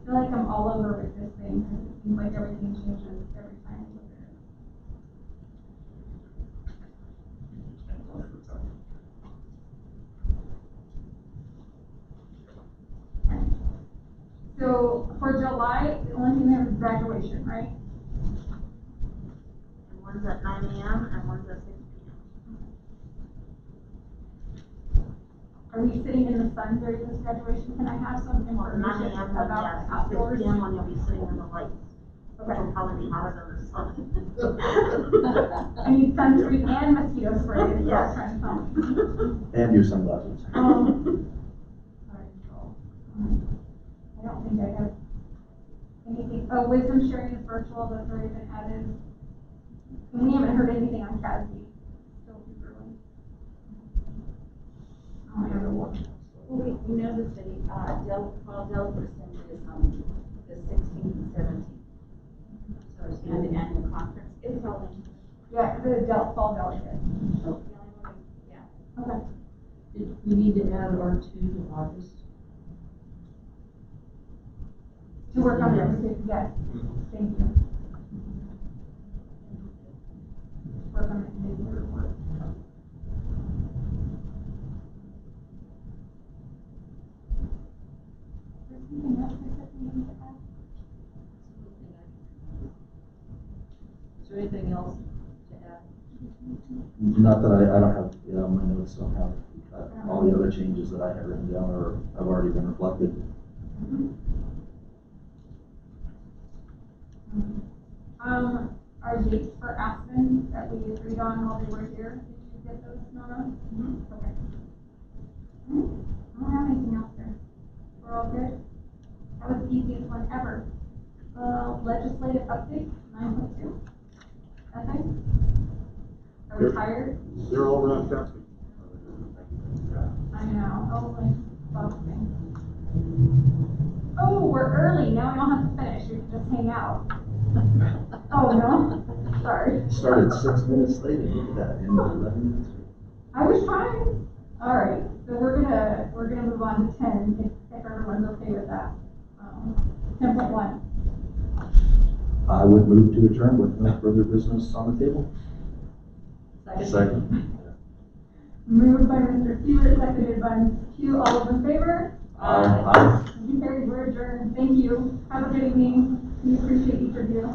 feel like I'm all over with this thing because it seems like everything changes every time we look at it. So for July, the only thing we have is graduation, right? And one's at 9 a.m. and one's at 6 p.m. Are we sitting in the sun during this graduation? Can I have some Well, 9 information a.m. about yes, the and 6 outdoors? p.m. when you'll be sitting in the lights. Okay. It'll probably be hotter than the sun. I need sunscreen and mosquito spray is what Yes. I'm trying to tell me. And your sunglasses. Alright, so, I don't think I have anything. Oh, wisdom sharing is virtual, that's already been added. And we haven't heard anything on CASB. Still too early. I don't have a one. Well, we know that the fall delegate assembly is on the 16th and 17th. So it's the annual conference. It's all in. Yeah, the fall delegate. Oh, yeah. Okay. Did we need to add R2 to August? To work on everything, yes. Thank you. Work on the committee report. Anything else that we need to add? anything else to add? Not that I don't have, my notes don't have, all the other changes that I had written down or have already been reflected. Our dates for Aspen that we agreed on while they were here, did you get those, Nona? Okay. I don't have anything else there. We're all good? That was the easiest one ever. Legislative update, 9.2. Nothing? Are we tired? They're all wrapped up. I know, oh, we're early, now we don't have to finish, we can just hang out. Oh, no, sorry. Started 6 minutes late and look at that, in 11 minutes. I was trying. All right, so we're gonna move on to 10, if everyone's okay with that. 10.1. I would move to adjourn with no further business on the table. Second. Moved by Mr. Seaver, seconded by Ms. Q. All those in favor? Aye. Motion carries, we're adjourned. Thank you. Have a good evening. We appreciate each of you.